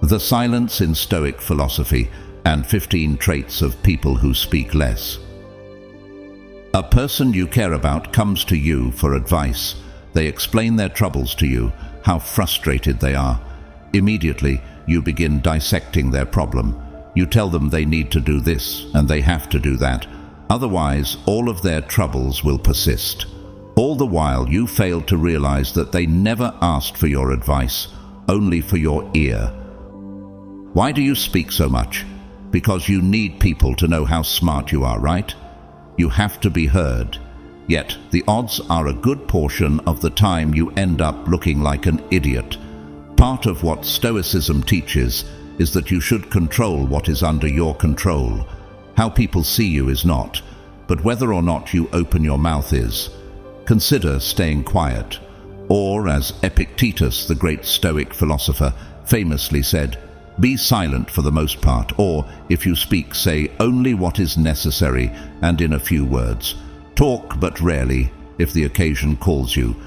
The Silence in Stoic Philosophy and 15 Traits of People Who Speak Less. A person you care about comes to you for advice. They explain their troubles to you, how frustrated they are. Immediately, you begin dissecting their problem. You tell them they need to do this and they have to do that. Otherwise, all of their troubles will persist. All the while, you fail to realize that they never asked for your advice, only for your ear. Why do you speak so much? Because you need people to know how smart you are, right? You have to be heard. Yet, the odds are a good portion of the time you end up looking like an idiot. Part of what Stoicism teaches is that you should control what is under your control. How people see you is not, but whether or not you open your mouth is. Consider staying quiet. Or, as Epictetus, the great Stoic philosopher, famously said, be silent for the most part, or, if you speak, say only what is necessary and in a few words. Talk but rarely, if the occasion calls you,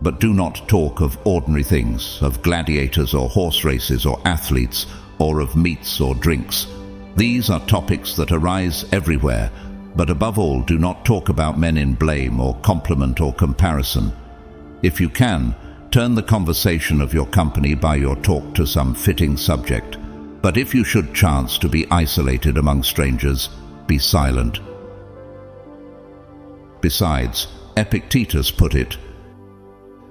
but do not talk of ordinary things, of gladiators or horse races or athletes, or of meats or drinks. These are topics that arise everywhere, but above all, do not talk about men in blame or compliment or comparison. If you can, turn the conversation of your company by your talk to some fitting subject. But if you should chance to be isolated among strangers, be silent. Besides, Epictetus put it,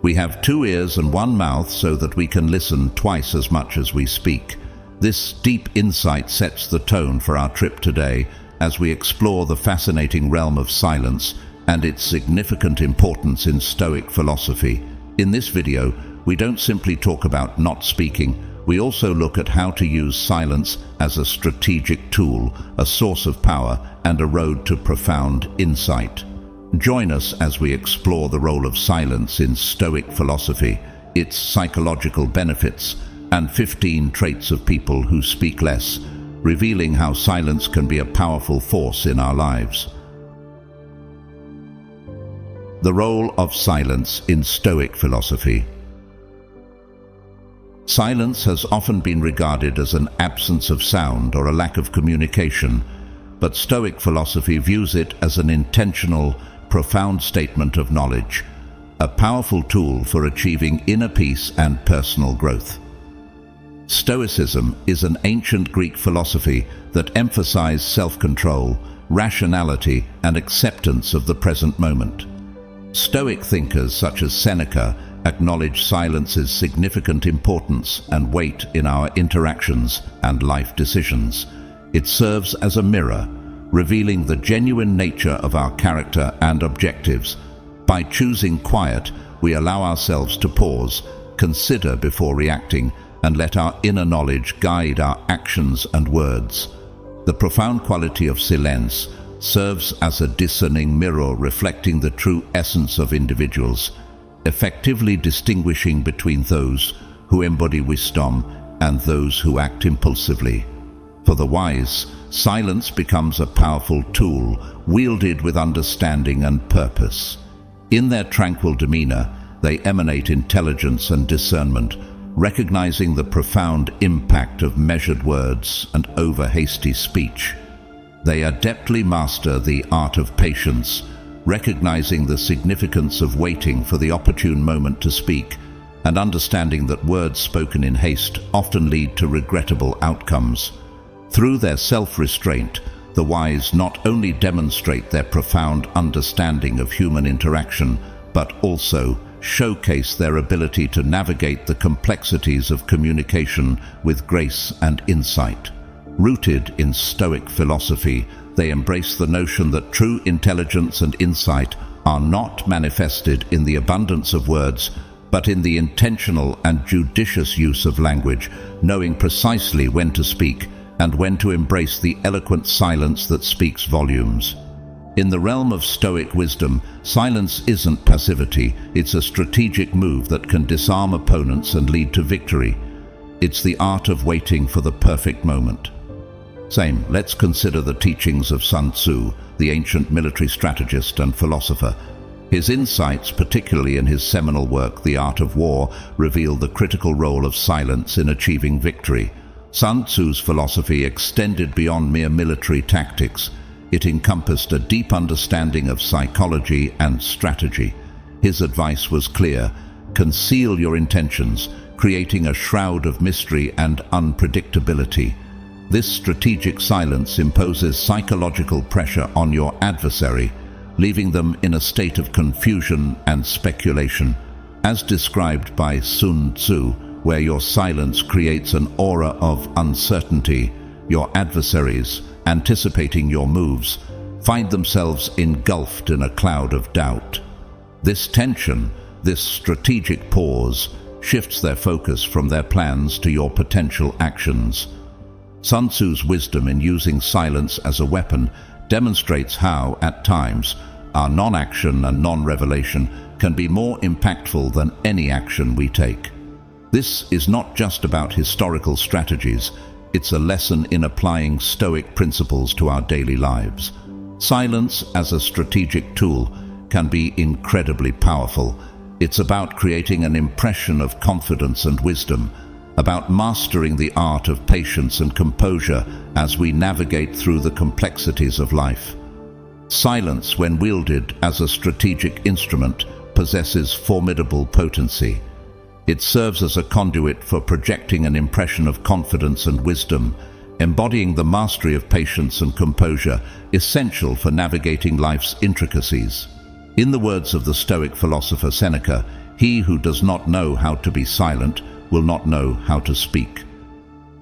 we have 2 ears and 1 mouth so that we can listen twice as much as we speak. This deep insight sets the tone for our trip today as we explore the fascinating realm of silence and its significant importance in Stoic philosophy. In this video, we don't simply talk about not speaking, we also look at how to use silence as a strategic tool, a source of power, and a road to profound insight. Join us as we explore the role of silence in Stoic philosophy, its psychological benefits, and 15 traits of people who speak less, revealing how silence can be a powerful force in our lives. The role of silence in Stoic philosophy. Silence has often been regarded as an absence of sound or a lack of communication, but Stoic philosophy views it as an intentional, profound statement of knowledge, a powerful tool for achieving inner peace and personal growth. Stoicism is an ancient Greek philosophy that emphasized self-control, rationality, and acceptance of the present moment. Stoic thinkers such as Seneca acknowledge silence's significant importance and weight in our interactions and life decisions. It serves as a mirror, revealing the genuine nature of our character and objectives. By choosing quiet, we allow ourselves to pause, consider before reacting, and let our inner knowledge guide our actions and words. The profound quality of SILIENCE serves as a discerning mirror reflecting the true essence of individuals, effectively distinguishing between those who embody wisdom and those who act impulsively. For the wise, silence becomes a powerful tool wielded with understanding and purpose. In their tranquil demeanor, they emanate intelligence and discernment, recognizing the profound impact of measured words and over-hasty speech. They adeptly master the art of patience, recognizing the significance of waiting for the opportune moment to speak, and understanding that words spoken in haste often lead to regrettable outcomes. Through their self-restraint, the wise not only demonstrate their profound understanding of human interaction, but also showcase their ability to navigate the complexities of communication with grace and insight. Rooted in Stoic philosophy, they embrace the notion that true intelligence and insight are not manifested in the abundance of words, but in the intentional and judicious use of language, knowing precisely when to speak and when to embrace the eloquent silence that speaks volumes. In the realm of Stoic wisdom, silence isn't passivity, it's a strategic move that can disarm opponents and lead to victory. It's the art of waiting for the perfect moment. Let's consider the teachings of Sun Tzu, the ancient military strategist and philosopher. His insights, particularly in his seminal work, The Art of War, reveal the critical role of silence in achieving victory. Sun Tzu's philosophy extended beyond mere military tactics. It encompassed a deep understanding of psychology and strategy. His advice was clear: conceal your intentions, creating a shroud of mystery and unpredictability. This strategic silence imposes psychological pressure on your adversary, leaving them in a state of confusion and speculation. As described by Sun Tzu, where your silence creates an aura of uncertainty, your adversaries, anticipating your moves, find themselves engulfed in a cloud of doubt. This tension, this strategic pause, shifts their focus from their plans to your potential actions. Sun Tzu's wisdom in using silence as a weapon demonstrates how, at times, our non-action and non-revelation can be more impactful than any action we take. This is not just about historical strategies, it's a lesson in applying Stoic principles to our daily lives. Silence as a strategic tool can be incredibly powerful. It's about creating an impression of confidence and wisdom, about mastering the art of patience and composure as we navigate through the complexities of life. Silence, when wielded as a strategic instrument, possesses formidable potency. It serves as a conduit for projecting an impression of confidence and wisdom, embodying the mastery of patience and composure, essential for navigating life's intricacies. In the words of the Stoic philosopher Seneca, "He who does not know how to be silent will not know how to speak."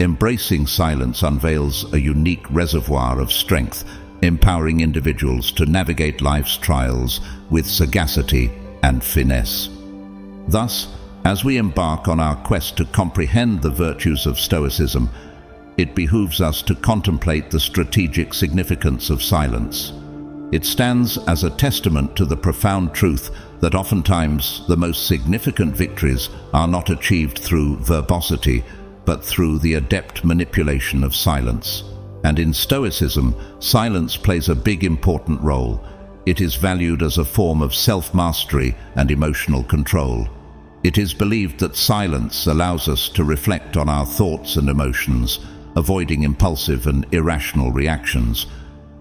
Embracing silence unveils a unique reservoir of strength, empowering individuals to navigate life's trials with sagacity and finesse. Thus, as we embark on our quest to comprehend the virtues of Stoicism, it behooves us to contemplate the strategic significance of silence. It stands as a testament to the profound truth that oftentimes the most significant victories are not achieved through verbosity, but through the adept manipulation of silence. And in Stoicism, silence plays a big important role. It is valued as a form of self-mastery and emotional control. It is believed that silence allows us to reflect on our thoughts and emotions, avoiding impulsive and irrational reactions.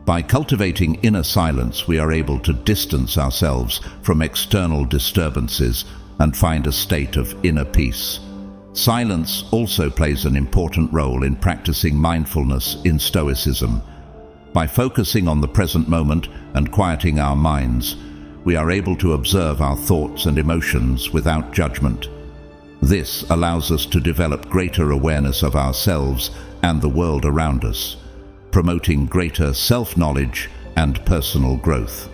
By cultivating inner silence, we are able to distance ourselves from external disturbances and find a state of inner peace. Silence also plays an important role in practicing mindfulness in Stoicism. By focusing on the present moment and quieting our minds, we are able to observe our thoughts and emotions without judgment. This allows us to develop greater awareness of ourselves and the world around us, promoting greater self-knowledge and personal growth.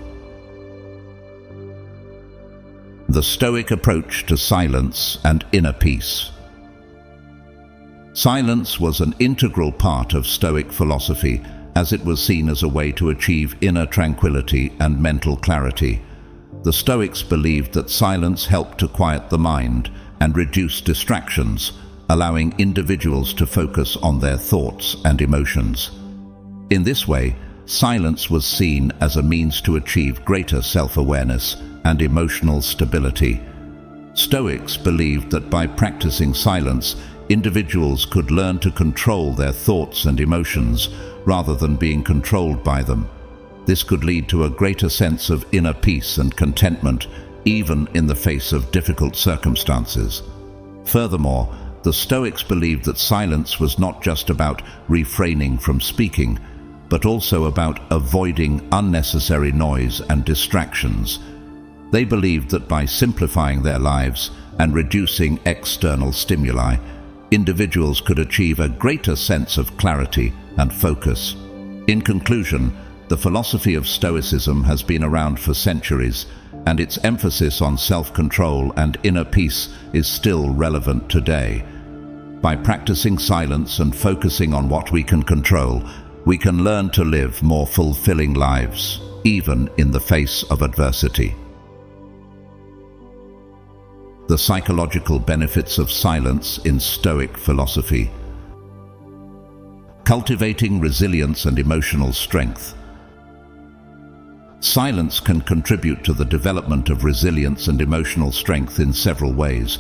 The Stoic approach to silence and inner peace. Silence was an integral part of Stoic philosophy, as it was seen as a way to achieve inner tranquility and mental clarity. The Stoics believed that silence helped to quiet the mind and reduce distractions, allowing individuals to focus on their thoughts and emotions. In this way, silence was seen as a means to achieve greater self-awareness and emotional stability. Stoics believed that by practicing silence, individuals could learn to control their thoughts and emotions rather than being controlled by them. This could lead to a greater sense of inner peace and contentment, even in the face of difficult circumstances. Furthermore, the Stoics believed that silence was not just about refraining from speaking, but also about avoiding unnecessary noise and distractions. They believed that by simplifying their lives and reducing external stimuli, individuals could achieve a greater sense of clarity and focus. In conclusion, the philosophy of Stoicism has been around for centuries, and its emphasis on self-control and inner peace is still relevant today. By practicing silence and focusing on what we can control, we can learn to live more fulfilling lives, even in the face of adversity. The psychological benefits of silence in Stoic philosophy. Cultivating resilience and emotional strength. Silence can contribute to the development of resilience and emotional strength in several ways.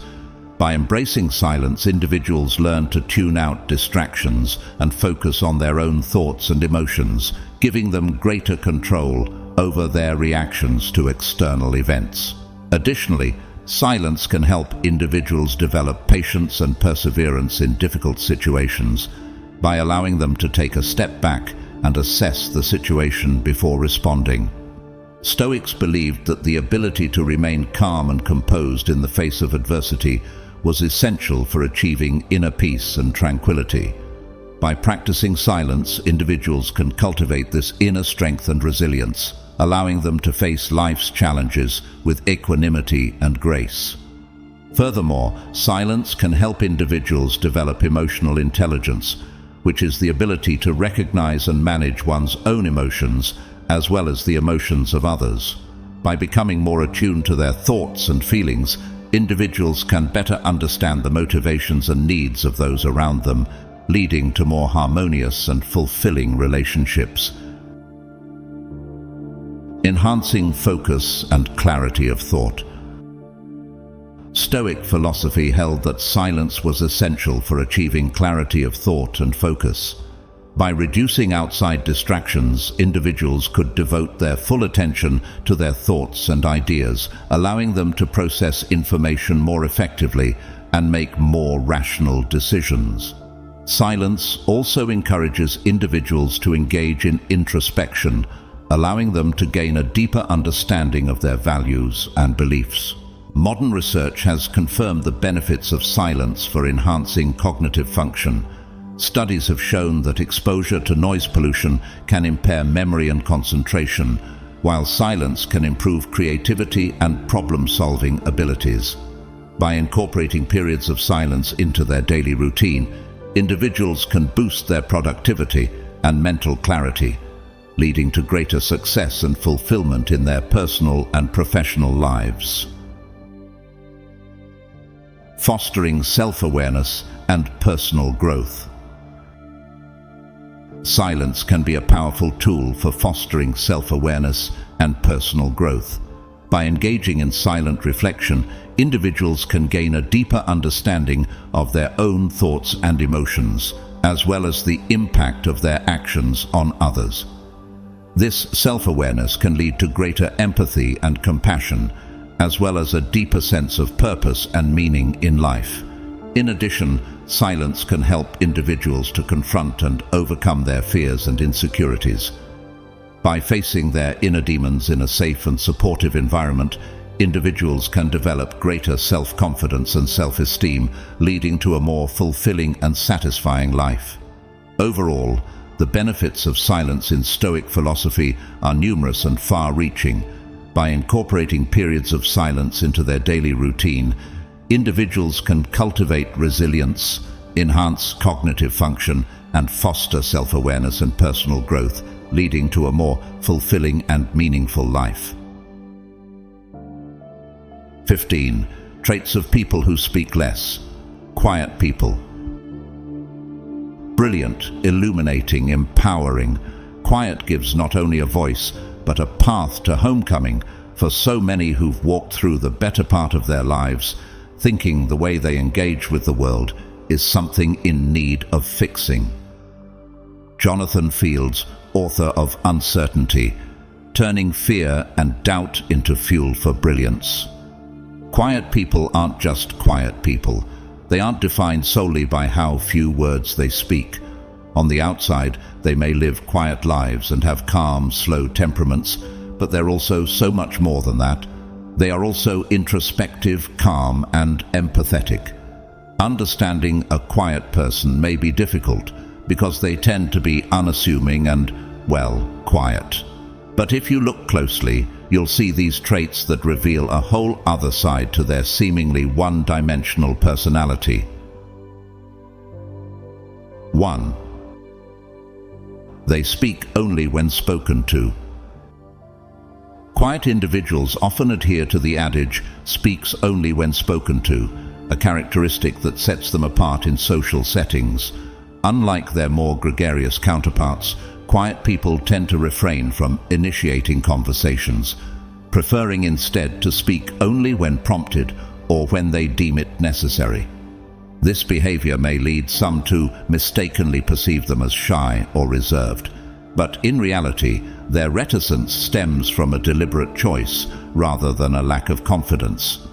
By embracing silence, individuals learn to tune out distractions and focus on their own thoughts and emotions, giving them greater control over their reactions to external events. Additionally, silence can help individuals develop patience and perseverance in difficult situations by allowing them to take a step back and assess the situation before responding. Stoics believed that the ability to remain calm and composed in the face of adversity was essential for achieving inner peace and tranquility. By practicing silence, individuals can cultivate this inner strength and resilience, allowing them to face life's challenges with equanimity and grace. Furthermore, silence can help individuals develop emotional intelligence, which is the ability to recognize and manage one's own emotions as well as the emotions of others. By becoming more attuned to their thoughts and feelings, individuals can better understand the motivations and needs of those around them, leading to more harmonious and fulfilling relationships. Enhancing focus and clarity of thought. Stoic philosophy held that silence was essential for achieving clarity of thought and focus. By reducing outside distractions, individuals could devote their full attention to their thoughts and ideas, allowing them to process information more effectively and make more rational decisions. Silence also encourages individuals to engage in introspection, allowing them to gain a deeper understanding of their values and beliefs. Modern research has confirmed the benefits of silence for enhancing cognitive function. Studies have shown that exposure to noise pollution can impair memory and concentration, while silence can improve creativity and problem-solving abilities. By incorporating periods of silence into their daily routine, individuals can boost their productivity and mental clarity, leading to greater success and fulfillment in their personal and professional lives. Fostering self-awareness and personal growth. Silence can be a powerful tool for fostering self-awareness and personal growth. By engaging in silent reflection, individuals can gain a deeper understanding of their own thoughts and emotions, as well as the impact of their actions on others. This self-awareness can lead to greater empathy and compassion, as well as a deeper sense of purpose and meaning in life. In addition, silence can help individuals to confront and overcome their fears and insecurities. By facing their inner demons in a safe and supportive environment, individuals can develop greater self-confidence and self-esteem, leading to a more fulfilling and satisfying life. Overall, the benefits of silence in Stoic philosophy are numerous and far-reaching. By incorporating periods of silence into their daily routine, individuals can cultivate resilience, enhance cognitive function, and foster self-awareness and personal growth, leading to a more fulfilling and meaningful life. 15. Traits of people who speak less. Quiet people. Brilliant, illuminating, empowering. Quiet gives not only a voice, but a path to homecoming for so many who've walked through the better part of their lives, thinking the way they engage with the world is something in need of fixing. Jonathan Fields, author of Uncertainty, Turning Fear and Doubt into Fuel for Brilliance. Quiet people aren't just quiet people. They aren't defined solely by how few words they speak. On the outside, they may live quiet lives and have calm, slow temperaments, but they're also so much more than that. They are also introspective, calm, and empathetic. Understanding a quiet person may be difficult because they tend to be unassuming and, well, quiet. But if you look closely, you'll see these traits that reveal a whole other side to their seemingly one-dimensional personality. 1. They speak only when spoken to. Quiet individuals often adhere to the adage, speaks only when spoken to, a characteristic that sets them apart in social settings. Unlike their more gregarious counterparts, quiet people tend to refrain from initiating conversations, preferring instead to speak only when prompted or when they deem it necessary. This behavior may lead some to mistakenly perceive them as shy or reserved, but in reality, their reticence stems from a deliberate choice rather than a lack of confidence.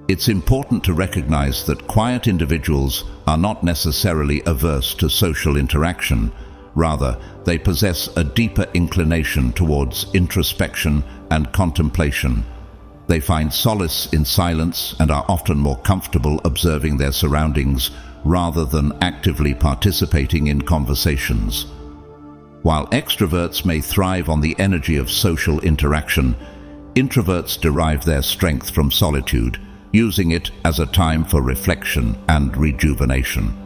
It's important to recognize that quiet individuals are not necessarily averse to social interaction. Rather, they possess a deeper inclination towards introspection and contemplation. They find solace in silence and are often more comfortable observing their surroundings rather than actively participating in conversations. While extroverts may thrive on the energy of social interaction, introverts derive their strength from solitude, using it as a time for reflection and rejuvenation.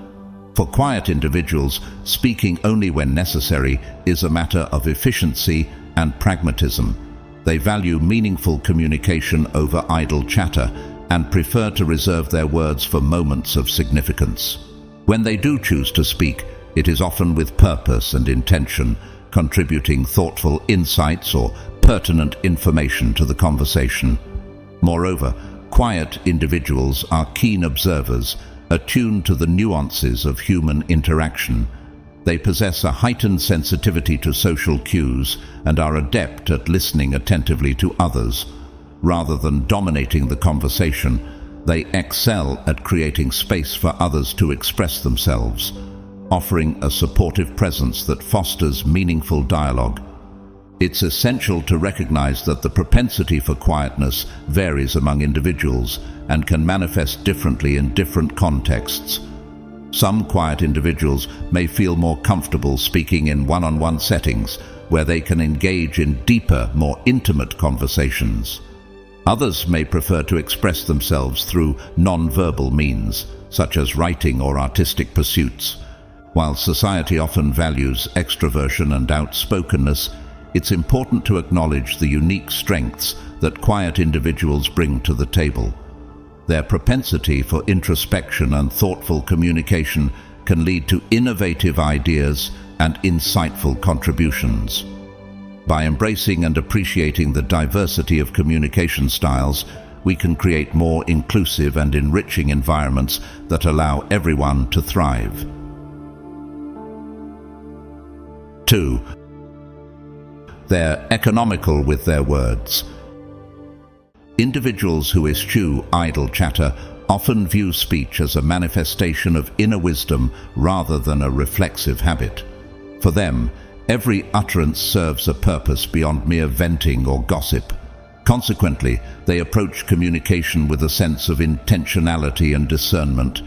For quiet individuals, speaking only when necessary is a matter of efficiency and pragmatism. They value meaningful communication over idle chatter and prefer to reserve their words for moments of significance. When they do choose to speak, it is often with purpose and intention, contributing thoughtful insights or pertinent information to the conversation. Moreover, quiet individuals are keen observers, attuned to the nuances of human interaction. They possess a heightened sensitivity to social cues and are adept at listening attentively to others. Rather than dominating the conversation, they excel at creating space for others to express themselves, offering a supportive presence that fosters meaningful dialogue. It's essential to recognize that the propensity for quietness varies among individuals and can manifest differently in different contexts. Some quiet individuals may feel more comfortable speaking in one-on-one settings where they can engage in deeper, more intimate conversations. Others may prefer to express themselves through non-verbal means, such as writing or artistic pursuits. While society often values extroversion and outspokenness, it's important to acknowledge the unique strengths that quiet individuals bring to the table. Their propensity for introspection and thoughtful communication can lead to innovative ideas and insightful contributions. By embracing and appreciating the diversity of communication styles, we can create more inclusive and enriching environments that allow everyone to thrive. 2. They're economical with their words. Individuals who eschew idle chatter often view speech as a manifestation of inner wisdom rather than a reflexive habit. For them, every utterance serves a purpose beyond mere venting or gossip. Consequently, they approach communication with a sense of intentionality and discernment,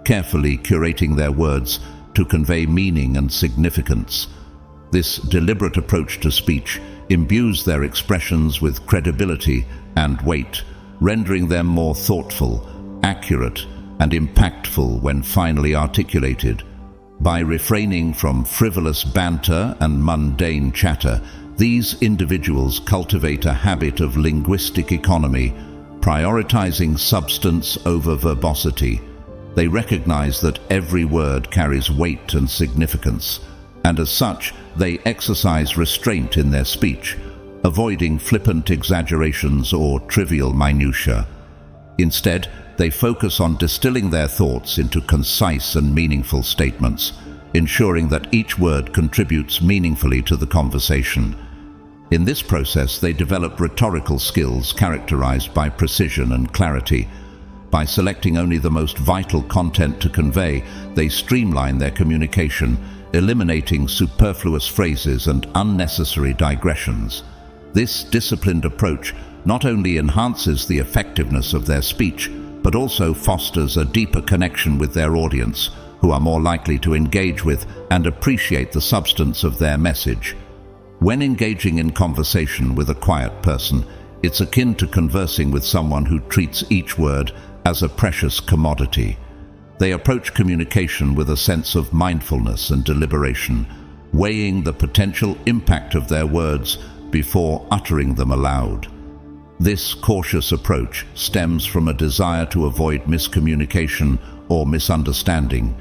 carefully curating their words to convey meaning and significance. This deliberate approach to speech imbues their expressions with credibility and weight, rendering them more thoughtful, accurate, and impactful when finally articulated. By refraining from frivolous banter and mundane chatter, these individuals cultivate a habit of linguistic economy, prioritizing substance over verbosity. They recognize that every word carries weight and significance, and as such, they exercise restraint in their speech, avoiding flippant exaggerations or trivial minutiae. Instead, they focus on distilling their thoughts into concise and meaningful statements, ensuring that each word contributes meaningfully to the conversation. In this process, they develop rhetorical skills characterized by precision and clarity. By selecting only the most vital content to convey, they streamline their communication, eliminating superfluous phrases and unnecessary digressions. This disciplined approach not only enhances the effectiveness of their speech, but also fosters a deeper connection with their audience, who are more likely to engage with and appreciate the substance of their message. When engaging in conversation with a quiet person, it's akin to conversing with someone who treats each word as a precious commodity. They approach communication with a sense of mindfulness and deliberation, weighing the potential impact of their words before uttering them aloud. This cautious approach stems from a desire to avoid miscommunication or misunderstanding,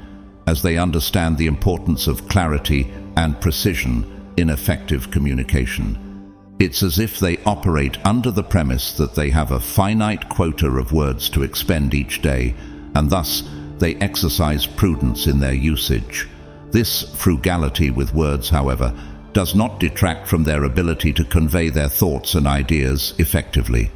as they understand the importance of clarity and precision in effective communication. It's as if they operate under the premise that they have a finite quota of words to expend each day, and thus they exercise prudence in their usage. This frugality with words, however, does not detract from their ability to convey their thoughts and ideas effectively.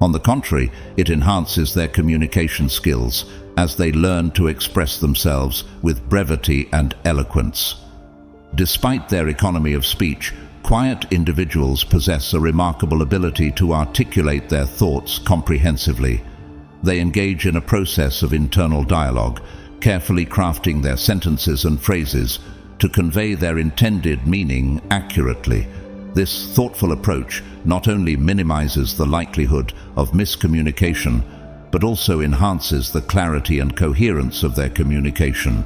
On the contrary, it enhances their communication skills as they learn to express themselves with brevity and eloquence. Despite their economy of speech, quiet individuals possess a remarkable ability to articulate their thoughts comprehensively. They engage in a process of internal dialogue, carefully crafting their sentences and phrases to convey their intended meaning accurately. This thoughtful approach not only minimizes the likelihood of miscommunication, but also enhances the clarity and coherence of their communication.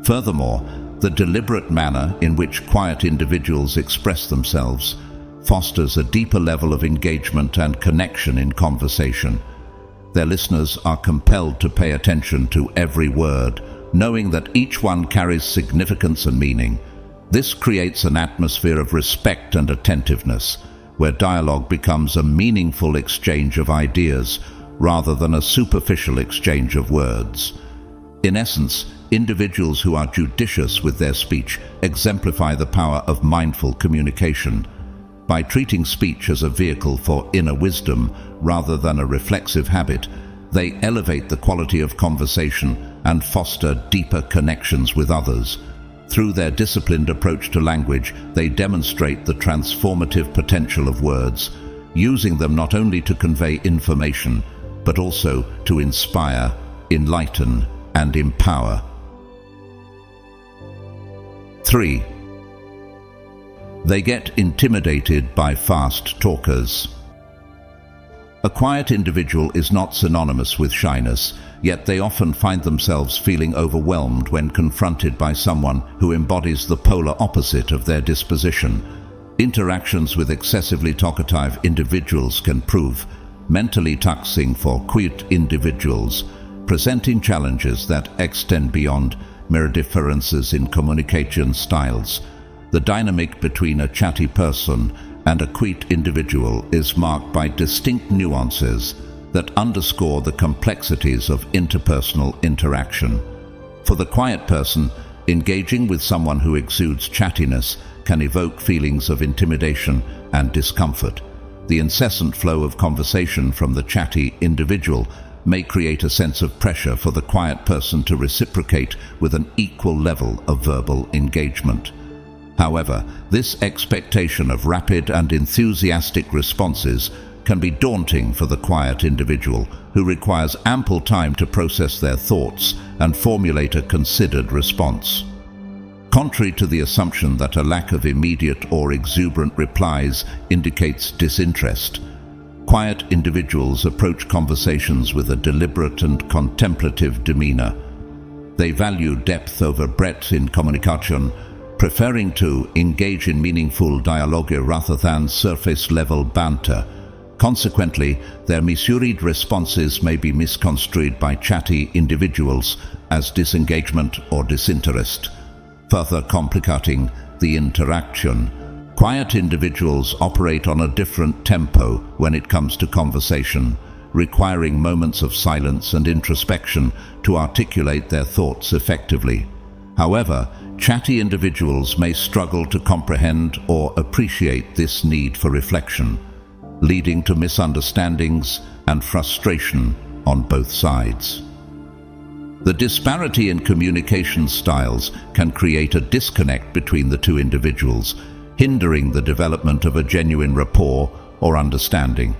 Furthermore, the deliberate manner in which quiet individuals express themselves fosters a deeper level of engagement and connection in conversation. Their listeners are compelled to pay attention to every word, knowing that each one carries significance and meaning. This creates an atmosphere of respect and attentiveness, where dialogue becomes a meaningful exchange of ideas rather than a superficial exchange of words. In essence, individuals who are judicious with their speech exemplify the power of mindful communication. By treating speech as a vehicle for inner wisdom rather than a reflexive habit, they elevate the quality of conversation and foster deeper connections with others. Through their disciplined approach to language, they demonstrate the transformative potential of words, using them not only to convey information, but also to inspire, enlighten, and empower. 3. They get intimidated by fast talkers. A quiet individual is not synonymous with shyness, yet they often find themselves feeling overwhelmed when confronted by someone who embodies the polar opposite of their disposition. Interactions with excessively talkative individuals can prove mentally taxing for quiet individuals, presenting challenges that extend beyond mere differences in communication styles. The dynamic between a chatty person and a quiet individual is marked by distinct nuances that underscore the complexities of interpersonal interaction. For the quiet person, engaging with someone who exudes chattiness can evoke feelings of intimidation and discomfort. The incessant flow of conversation from the chatty individual may create a sense of pressure for the quiet person to reciprocate with an equal level of verbal engagement. However, this expectation of rapid and enthusiastic responses can be daunting for the quiet individual, who requires ample time to process their thoughts and formulate a considered response. Contrary to the assumption that a lack of immediate or exuberant replies indicates disinterest, quiet individuals approach conversations with a deliberate and contemplative demeanor. They value depth over breadth in communication, preferring to engage in meaningful dialogue rather than surface-level banter. Consequently, their measured responses may be misconstrued by chatty individuals as disengagement or disinterest, further complicating the interaction. Quiet individuals operate on a different tempo when it comes to conversation, requiring moments of silence and introspection to articulate their thoughts effectively. However, chatty individuals may struggle to comprehend or appreciate this need for reflection, leading to misunderstandings and frustration on both sides. The disparity in communication styles can create a disconnect between the two individuals, hindering the development of a genuine rapport or understanding.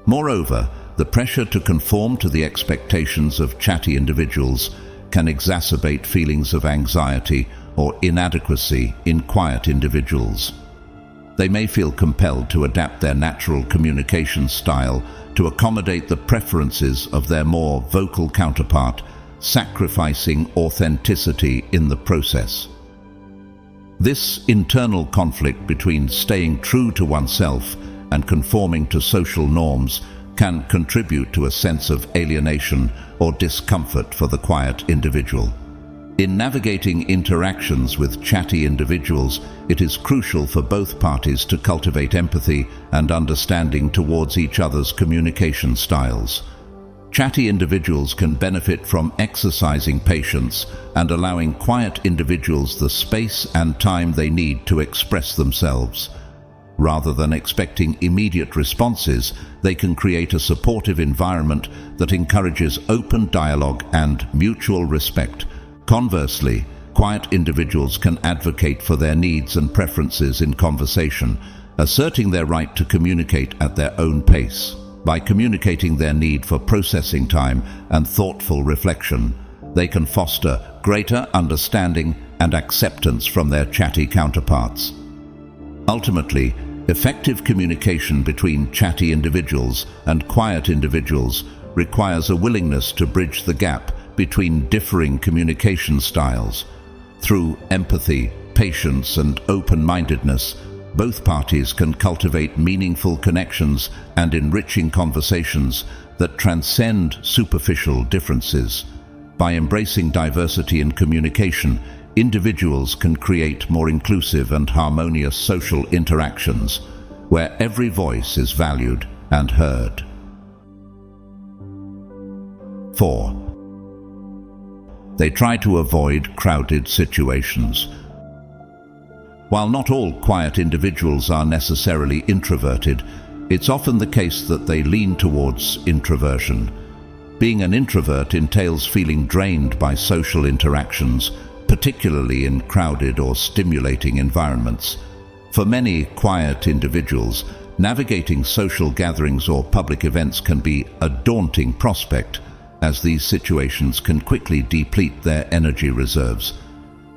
Moreover, the pressure to conform to the expectations of chatty individuals can exacerbate feelings of anxiety or inadequacy in quiet individuals. They may feel compelled to adapt their natural communication style to accommodate the preferences of their more vocal counterpart, sacrificing authenticity in the process. This internal conflict between staying true to oneself and conforming to social norms can contribute to a sense of alienation or discomfort for the quiet individual. In navigating interactions with chatty individuals, it is crucial for both parties to cultivate empathy and understanding towards each other's communication styles. Chatty individuals can benefit from exercising patience and allowing quiet individuals the space and time they need to express themselves. Rather than expecting immediate responses, they can create a supportive environment that encourages open dialogue and mutual respect. Conversely, quiet individuals can advocate for their needs and preferences in conversation, asserting their right to communicate at their own pace. By communicating their need for processing time and thoughtful reflection, they can foster greater understanding and acceptance from their chatty counterparts. Ultimately, effective communication between chatty individuals and quiet individuals requires a willingness to bridge the gap between differing communication styles. Through empathy, patience, and open-mindedness, both parties can cultivate meaningful connections and enriching conversations that transcend superficial differences. By embracing diversity in communication, individuals can create more inclusive and harmonious social interactions, where every voice is valued and heard. 4. They try to avoid crowded situations. While not all quiet individuals are necessarily introverted, it's often the case that they lean towards introversion. Being an introvert entails feeling drained by social interactions, particularly in crowded or stimulating environments. For many quiet individuals, navigating social gatherings or public events can be a daunting prospect, as these situations can quickly deplete their energy reserves.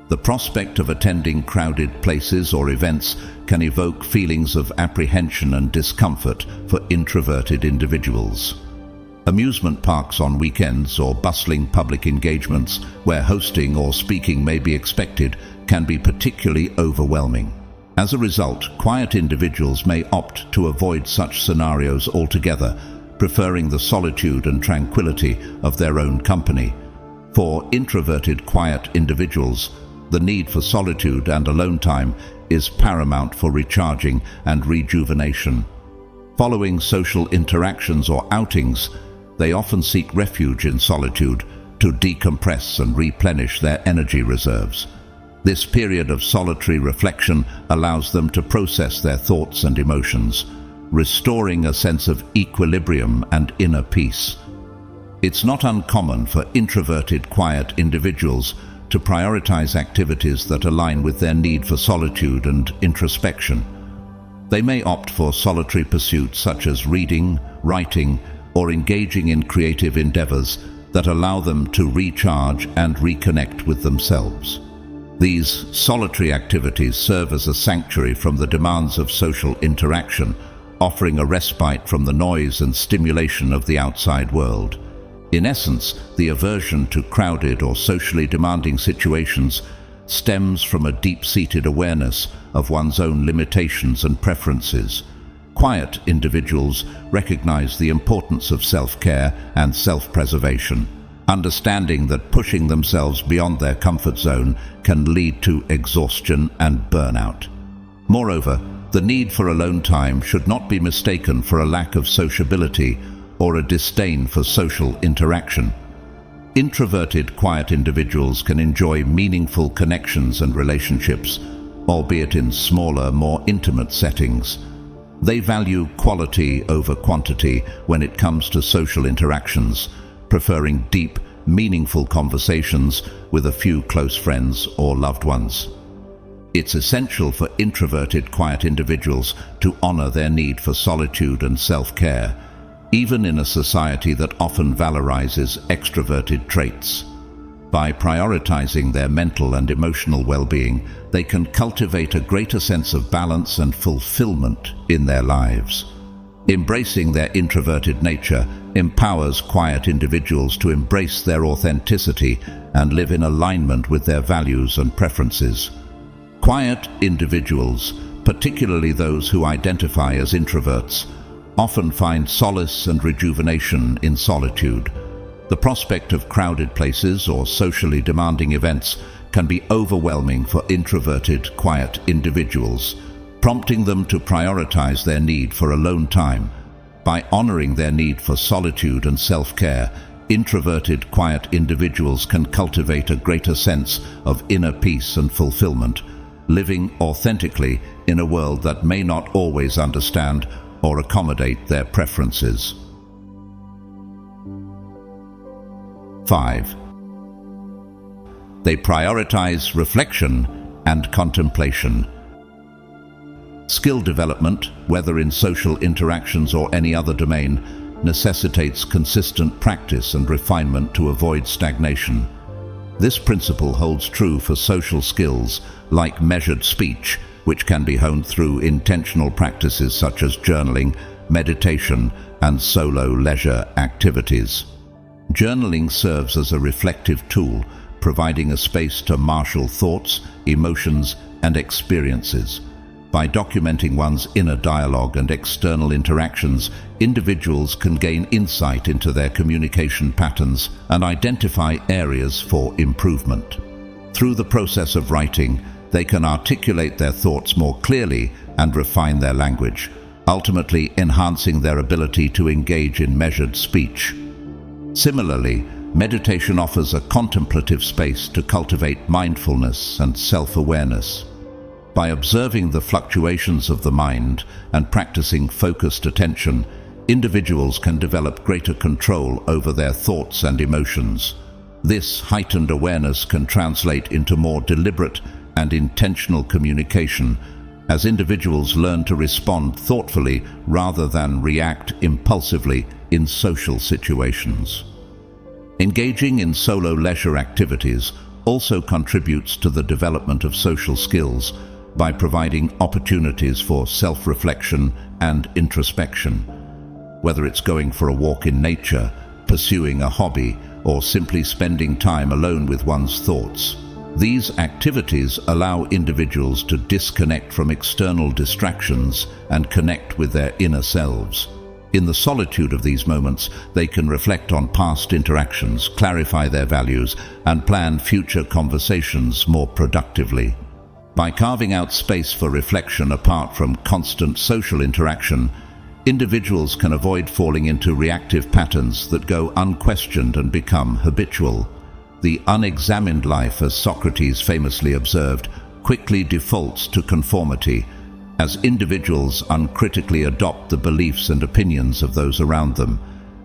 The prospect of attending crowded places or events can evoke feelings of apprehension and discomfort for introverted individuals. Amusement parks on weekends or bustling public engagements where hosting or speaking may be expected can be particularly overwhelming. As a result, quiet individuals may opt to avoid such scenarios altogether, preferring the solitude and tranquility of their own company. For introverted, quiet individuals, the need for solitude and alone time is paramount for recharging and rejuvenation. Following social interactions or outings, they often seek refuge in solitude to decompress and replenish their energy reserves. This period of solitary reflection allows them to process their thoughts and emotions, restoring a sense of equilibrium and inner peace. It's not uncommon for introverted, quiet individuals to prioritize activities that align with their need for solitude and introspection. They may opt for solitary pursuits such as reading, writing, or engaging in creative endeavors that allow them to recharge and reconnect with themselves. These solitary activities serve as a sanctuary from the demands of social interaction, offering a respite from the noise and stimulation of the outside world. In essence, the aversion to crowded or socially demanding situations stems from a deep-seated awareness of one's own limitations and preferences. Quiet individuals recognize the importance of self-care and self-preservation, understanding that pushing themselves beyond their comfort zone can lead to exhaustion and burnout. Moreover, the need for alone time should not be mistaken for a lack of sociability or a disdain for social interaction. Introverted, quiet individuals can enjoy meaningful connections and relationships, albeit in smaller, more intimate settings. They value quality over quantity when it comes to social interactions, preferring deep, meaningful conversations with a few close friends or loved ones. It's essential for introverted, quiet individuals to honor their need for solitude and self-care, even in a society that often valorizes extroverted traits. By prioritizing their mental and emotional well-being, they can cultivate a greater sense of balance and fulfillment in their lives. Embracing their introverted nature empowers quiet individuals to embrace their authenticity and live in alignment with their values and preferences. Quiet individuals, particularly those who identify as introverts, often find solace and rejuvenation in solitude. The prospect of crowded places or socially demanding events can be overwhelming for introverted, quiet individuals, prompting them to prioritize their need for alone time. By honoring their need for solitude and self-care, introverted, quiet individuals can cultivate a greater sense of inner peace and fulfillment, living authentically in a world that may not always understand or accommodate their preferences. 5. They prioritize reflection and contemplation. Skill development, whether in social interactions or any other domain, necessitates consistent practice and refinement to avoid stagnation. This principle holds true for social skills like measured speech, which can be honed through intentional practices such as journaling, meditation, and solo leisure activities. Journaling serves as a reflective tool, providing a space to marshal thoughts, emotions, and experiences. By documenting one's inner dialogue and external interactions, individuals can gain insight into their communication patterns and identify areas for improvement. Through the process of writing, they can articulate their thoughts more clearly and refine their language, ultimately enhancing their ability to engage in measured speech. Similarly, meditation offers a contemplative space to cultivate mindfulness and self-awareness. By observing the fluctuations of the mind and practicing focused attention, individuals can develop greater control over their thoughts and emotions. This heightened awareness can translate into more deliberate and intentional communication, as individuals learn to respond thoughtfully rather than react impulsively in social situations. Engaging in solo leisure activities also contributes to the development of social skills by providing opportunities for self-reflection and introspection. Whether it's going for a walk in nature, pursuing a hobby, or simply spending time alone with one's thoughts, these activities allow individuals to disconnect from external distractions and connect with their inner selves. In the solitude of these moments, they can reflect on past interactions, clarify their values, and plan future conversations more productively. By carving out space for reflection apart from constant social interaction, individuals can avoid falling into reactive patterns that go unquestioned and become habitual. The unexamined life, as Socrates famously observed, quickly defaults to conformity, as individuals uncritically adopt the beliefs and opinions of those around them.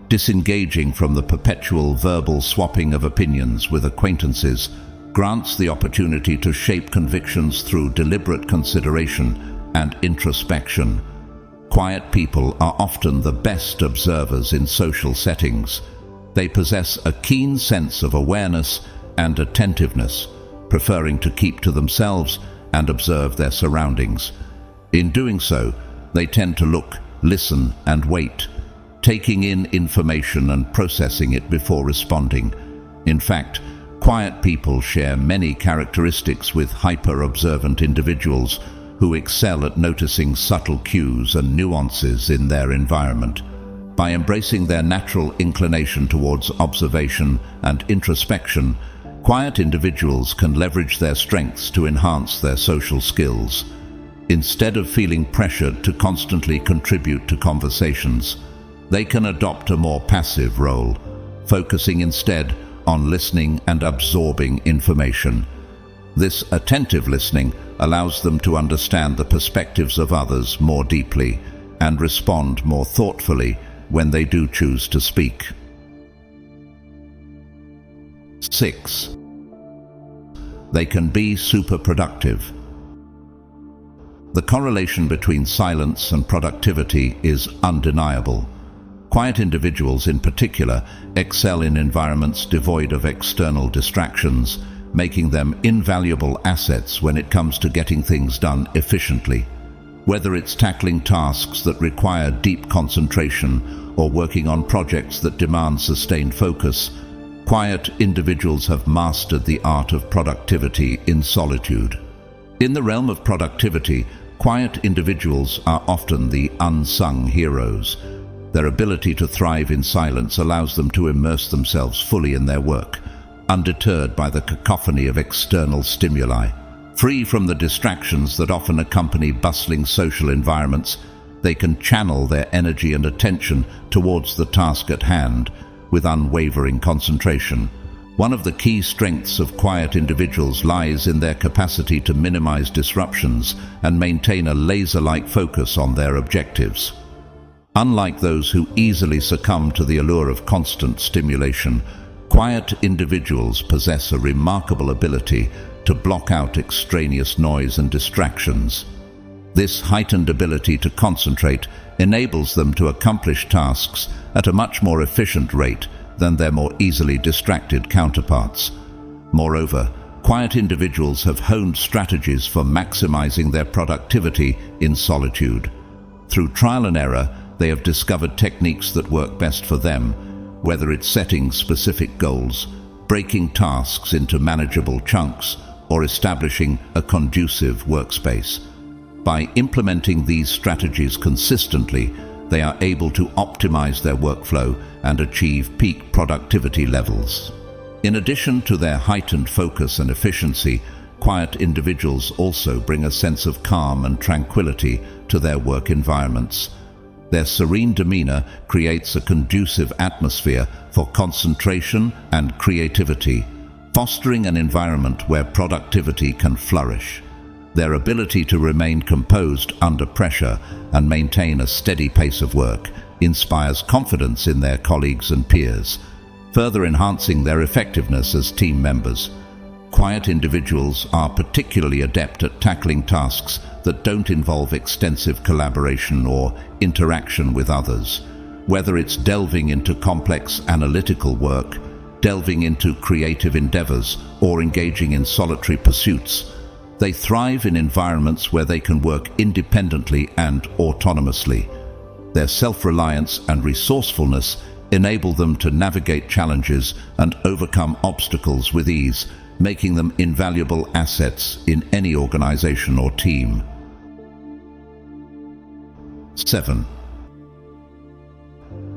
Disengaging from the perpetual verbal swapping of opinions with acquaintances grants the opportunity to shape convictions through deliberate consideration and introspection. Quiet people are often the best observers in social settings. They possess a keen sense of awareness and attentiveness, preferring to keep to themselves and observe their surroundings. In doing so, they tend to look, listen, and wait, taking in information and processing it before responding. In fact, quiet people share many characteristics with hyper-observant individuals who excel at noticing subtle cues and nuances in their environment. By embracing their natural inclination towards observation and introspection, quiet individuals can leverage their strengths to enhance their social skills. Instead of feeling pressured to constantly contribute to conversations, they can adopt a more passive role, focusing instead on listening and absorbing information. This attentive listening allows them to understand the perspectives of others more deeply and respond more thoughtfully when they do choose to speak. 6. They can be super productive. The correlation between silence and productivity is undeniable. Quiet individuals in particular excel in environments devoid of external distractions, making them invaluable assets when it comes to getting things done efficiently. Whether it's tackling tasks that require deep concentration or working on projects that demand sustained focus, quiet individuals have mastered the art of productivity in solitude. In the realm of productivity, quiet individuals are often the unsung heroes. Their ability to thrive in silence allows them to immerse themselves fully in their work, undeterred by the cacophony of external stimuli. Free from the distractions that often accompany bustling social environments, they can channel their energy and attention towards the task at hand with unwavering concentration. One of the key strengths of quiet individuals lies in their capacity to minimize disruptions and maintain a laser-like focus on their objectives. Unlike those who easily succumb to the allure of constant stimulation, quiet individuals possess a remarkable ability to block out extraneous noise and distractions. This heightened ability to concentrate enables them to accomplish tasks at a much more efficient rate than their more easily distracted counterparts. Moreover, quiet individuals have honed strategies for maximizing their productivity in solitude. Through trial and error, they have discovered techniques that work best for them, whether it's setting specific goals, breaking tasks into manageable chunks, or establishing a conducive workspace. By implementing these strategies consistently, they are able to optimize their workflow and achieve peak productivity levels. In addition to their heightened focus and efficiency, quiet individuals also bring a sense of calm and tranquility to their work environments. Their serene demeanor creates a conducive atmosphere for concentration and creativity, fostering an environment where productivity can flourish. Their ability to remain composed under pressure and maintain a steady pace of work inspires confidence in their colleagues and peers, further enhancing their effectiveness as team members. Quiet individuals are particularly adept at tackling tasks that don't involve extensive collaboration or interaction with others. Whether it's delving into complex analytical work, delving into creative endeavors, or engaging in solitary pursuits, they thrive in environments where they can work independently and autonomously. Their self-reliance and resourcefulness enable them to navigate challenges and overcome obstacles with ease, making them invaluable assets in any organization or team. 7.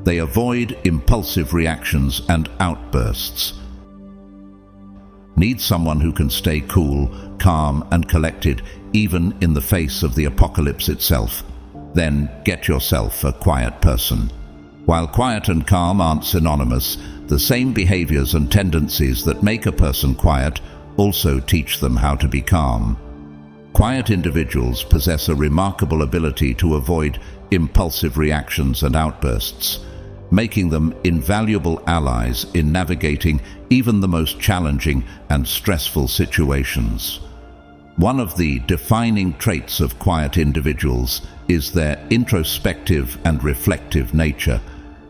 They avoid impulsive reactions and outbursts. Need someone who can stay cool, calm, and collected even in the face of the apocalypse itself? Then get yourself a quiet person. While quiet and calm aren't synonymous, the same behaviors and tendencies that make a person quiet also teach them how to be calm. Quiet individuals possess a remarkable ability to avoid impulsive reactions and outbursts, making them invaluable allies in navigating even the most challenging and stressful situations. One of the defining traits of quiet individuals is their introspective and reflective nature.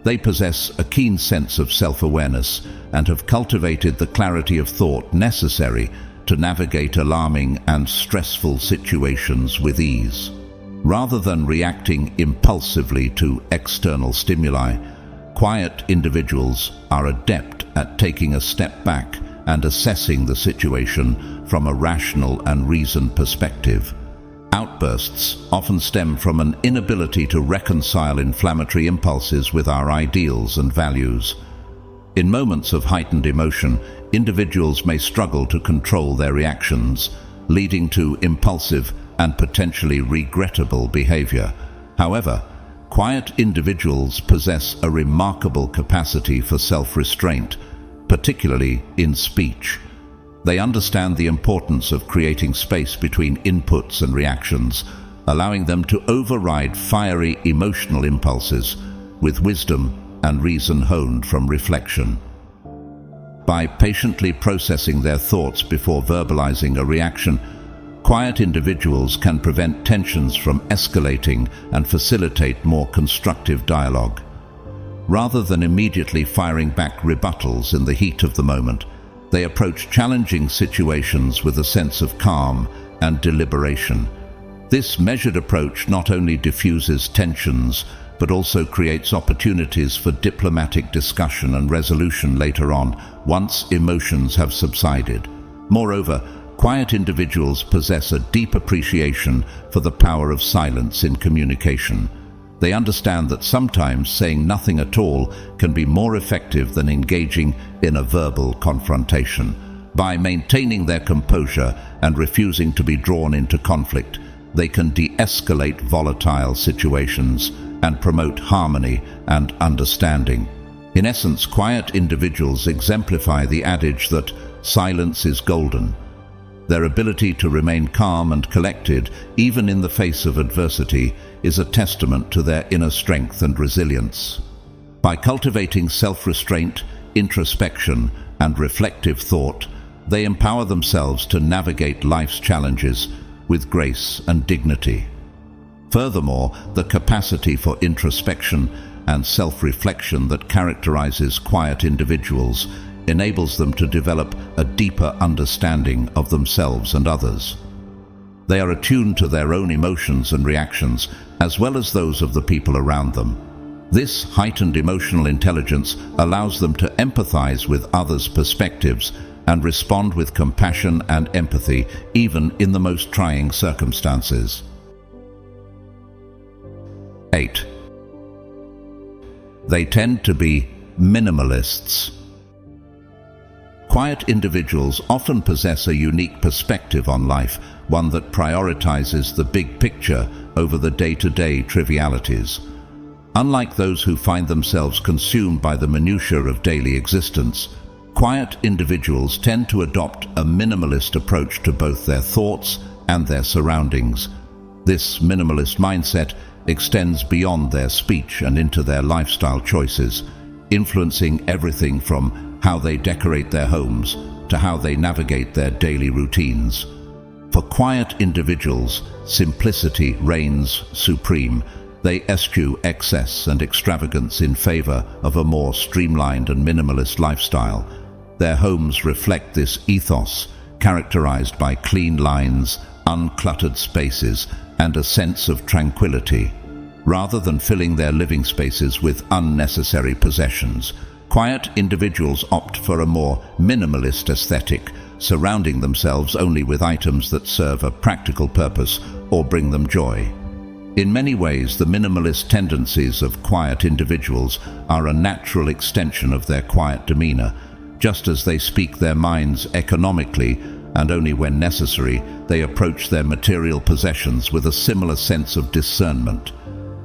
They possess a keen sense of self-awareness and have cultivated the clarity of thought necessary to navigate alarming and stressful situations with ease. Rather than reacting impulsively to external stimuli, quiet individuals are adept at taking a step back and assessing the situation from a rational and reasoned perspective. Outbursts often stem from an inability to reconcile inflammatory impulses with our ideals and values. In moments of heightened emotion, individuals may struggle to control their reactions, leading to impulsive and potentially regrettable behavior. However, quiet individuals possess a remarkable capacity for self-restraint, particularly in speech. They understand the importance of creating space between inputs and reactions, allowing them to override fiery emotional impulses with wisdom and reason honed from reflection. By patiently processing their thoughts before verbalizing a reaction, quiet individuals can prevent tensions from escalating and facilitate more constructive dialogue. Rather than immediately firing back rebuttals in the heat of the moment, they approach challenging situations with a sense of calm and deliberation. This measured approach not only diffuses tensions, but also creates opportunities for diplomatic discussion and resolution later on, once emotions have subsided. Moreover, quiet individuals possess a deep appreciation for the power of silence in communication. They understand that sometimes saying nothing at all can be more effective than engaging in a verbal confrontation. By maintaining their composure and refusing to be drawn into conflict, they can de-escalate volatile situations and promote harmony and understanding. In essence, quiet individuals exemplify the adage that silence is golden. Their ability to remain calm and collected, even in the face of adversity, is a testament to their inner strength and resilience. By cultivating self-restraint, introspection, and reflective thought, they empower themselves to navigate life's challenges with grace and dignity. Furthermore, the capacity for introspection and self-reflection that characterizes quiet individuals enables them to develop a deeper understanding of themselves and others. They are attuned to their own emotions and reactions, as well as those of the people around them. This heightened emotional intelligence allows them to empathize with others' perspectives and respond with compassion and empathy, even in the most trying circumstances. 8. They tend to be minimalists. Quiet individuals often possess a unique perspective on life, one that prioritizes the big picture over the day-to-day trivialities. Unlike those who find themselves consumed by the minutiae of daily existence, quiet individuals tend to adopt a minimalist approach to both their thoughts and their surroundings. This minimalist mindset extends beyond their speech and into their lifestyle choices, influencing everything from how they decorate their homes to how they navigate their daily routines. For quiet individuals, simplicity reigns supreme. They eschew excess and extravagance in favor of a more streamlined and minimalist lifestyle. Their homes reflect this ethos, characterized by clean lines, uncluttered spaces, and a sense of tranquility. Rather than filling their living spaces with unnecessary possessions, quiet individuals opt for a more minimalist aesthetic, surrounding themselves only with items that serve a practical purpose or bring them joy. In many ways, the minimalist tendencies of quiet individuals are a natural extension of their quiet demeanor. Just as they speak their minds economically, and only when necessary, they approach their material possessions with a similar sense of discernment.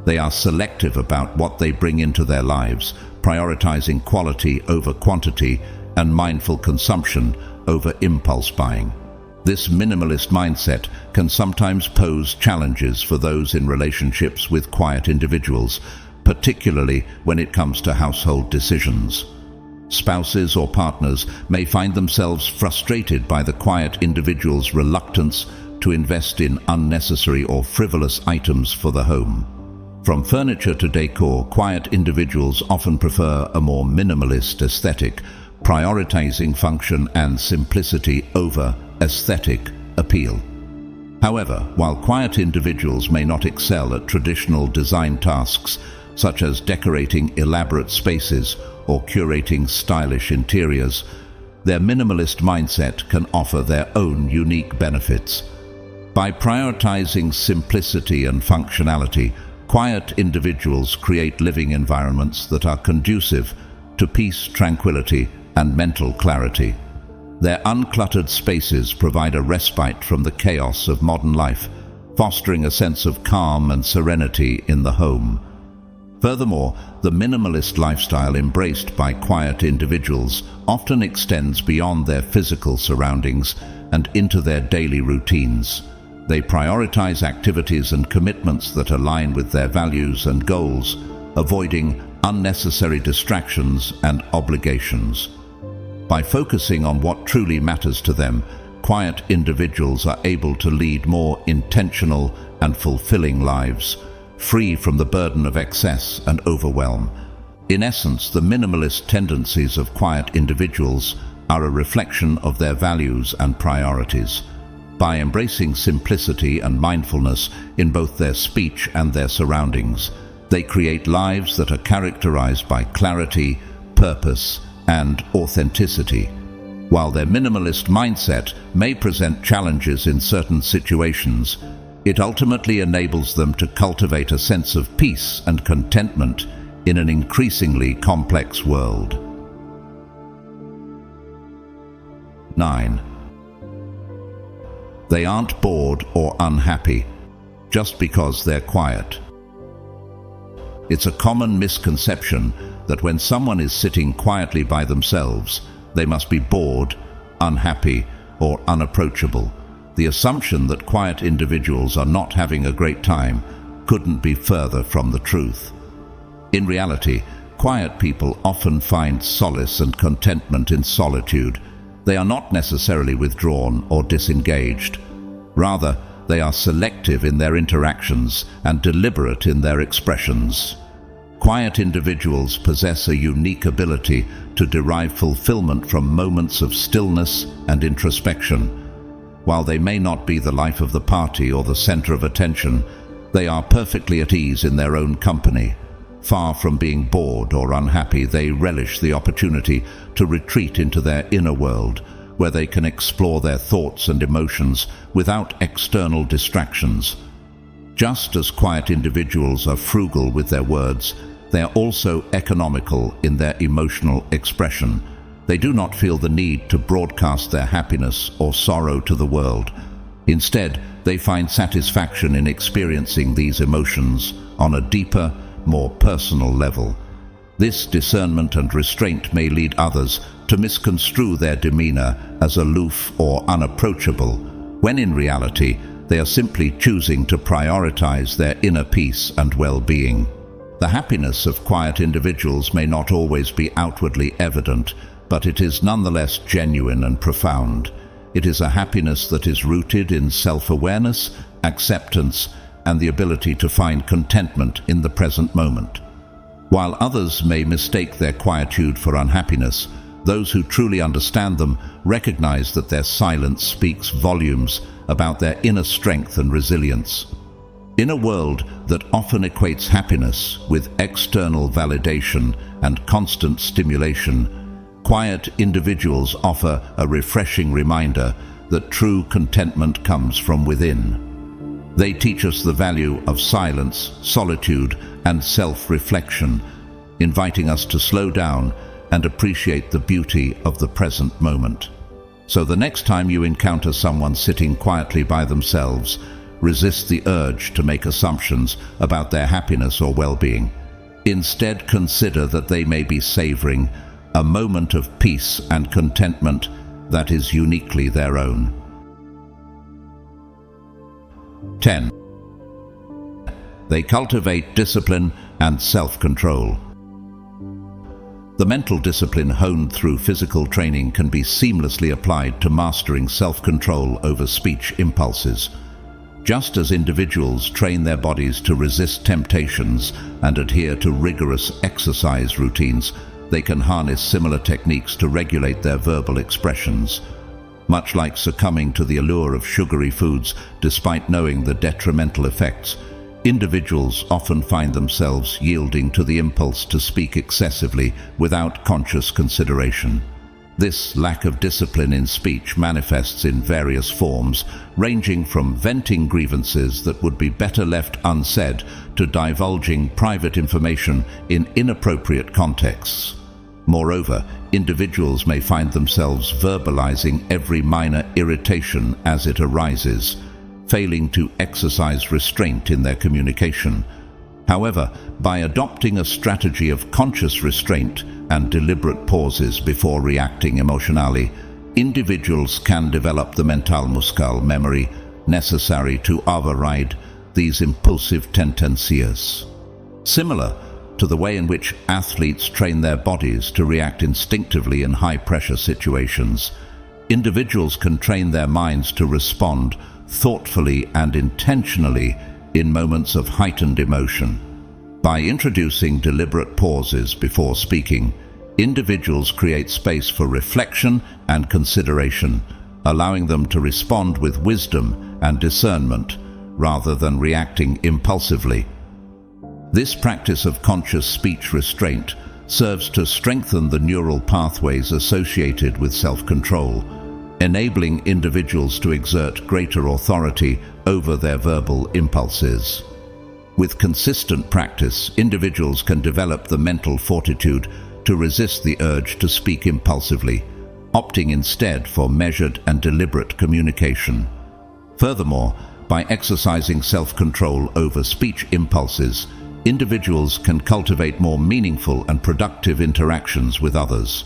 They are selective about what they bring into their lives, prioritizing quality over quantity and mindful consumption over impulse buying. This minimalist mindset can sometimes pose challenges for those in relationships with quiet individuals, particularly when it comes to household decisions. Spouses or partners may find themselves frustrated by the quiet individual's reluctance to invest in unnecessary or frivolous items for the home. From furniture to decor, quiet individuals often prefer a more minimalist aesthetic, prioritizing function and simplicity over aesthetic appeal. However, while quiet individuals may not excel at traditional design tasks, such as decorating elaborate spaces or curating stylish interiors, their minimalist mindset can offer their own unique benefits. By prioritizing simplicity and functionality, quiet individuals create living environments that are conducive to peace, tranquility, and mental clarity. Their uncluttered spaces provide a respite from the chaos of modern life, fostering a sense of calm and serenity in the home. Furthermore, the minimalist lifestyle embraced by quiet individuals often extends beyond their physical surroundings and into their daily routines. They prioritize activities and commitments that align with their values and goals, avoiding unnecessary distractions and obligations. By focusing on what truly matters to them, quiet individuals are able to lead more intentional and fulfilling lives, free from the burden of excess and overwhelm. In essence, the minimalist tendencies of quiet individuals are a reflection of their values and priorities. By embracing simplicity and mindfulness in both their speech and their surroundings, they create lives that are characterized by clarity, purpose, and authenticity. While their minimalist mindset may present challenges in certain situations, It ultimately enables them to cultivate a sense of peace and contentment in an increasingly complex world. 9. They aren't bored or unhappy just because they're quiet. It's a common misconception that when someone is sitting quietly by themselves, they must be bored, unhappy, or unapproachable. The assumption that quiet individuals are not having a great time couldn't be further from the truth. In reality, quiet people often find solace and contentment in solitude. They are not necessarily withdrawn or disengaged. Rather, they are selective in their interactions and deliberate in their expressions. Quiet individuals possess a unique ability to derive fulfillment from moments of stillness and introspection. While they may not be the life of the party or the center of attention, they are perfectly at ease in their own company. Far from being bored or unhappy, they relish the opportunity to retreat into their inner world, where they can explore their thoughts and emotions without external distractions. Just as quiet individuals are frugal with their words, they are also economical in their emotional expression. They do not feel the need to broadcast their happiness or sorrow to the world. Instead, they find satisfaction in experiencing these emotions on a deeper, more personal level. This discernment and restraint may lead others to misconstrue their demeanor as aloof or unapproachable, when in reality, they are simply choosing to prioritize their inner peace and well-being. The happiness of quiet individuals may not always be outwardly evident, but it is nonetheless genuine and profound. It is a happiness that is rooted in self-awareness, acceptance, and the ability to find contentment in the present moment. While others may mistake their quietude for unhappiness, those who truly understand them recognize that their silence speaks volumes about their inner strength and resilience. In a world that often equates happiness with external validation and constant stimulation, quiet individuals offer a refreshing reminder that true contentment comes from within. They teach us the value of silence, solitude, and self-reflection, inviting us to slow down and appreciate the beauty of the present moment. So the next time you encounter someone sitting quietly by themselves, resist the urge to make assumptions about their happiness or well-being. Instead, consider that they may be savoring a moment of peace and contentment that is uniquely their own. 10. They cultivate discipline and self-control. The mental discipline honed through physical training can be seamlessly applied to mastering self-control over speech impulses. Just as individuals train their bodies to resist temptations and adhere to rigorous exercise routines, they can harness similar techniques to regulate their verbal expressions. Much like succumbing to the allure of sugary foods despite knowing the detrimental effects, individuals often find themselves yielding to the impulse to speak excessively without conscious consideration. This lack of discipline in speech manifests in various forms, ranging from venting grievances that would be better left unsaid to divulging private information in inappropriate contexts. Moreover, individuals may find themselves verbalizing every minor irritation as it arises, failing to exercise restraint in their communication. However, by adopting a strategy of conscious restraint and deliberate pauses before reacting emotionally, individuals can develop the mental muscle memory necessary to override these impulsive tendencies. Similar to the way in which athletes train their bodies to react instinctively in high-pressure situations, individuals can train their minds to respond thoughtfully and intentionally in moments of heightened emotion. By introducing deliberate pauses before speaking, individuals create space for reflection and consideration, allowing them to respond with wisdom and discernment rather than reacting impulsively. This practice of conscious speech restraint serves to strengthen the neural pathways associated with self-control, enabling individuals to exert greater authority over their verbal impulses. With consistent practice, individuals can develop the mental fortitude to resist the urge to speak impulsively, opting instead for measured and deliberate communication. Furthermore, by exercising self-control over speech impulses, individuals can cultivate more meaningful and productive interactions with others.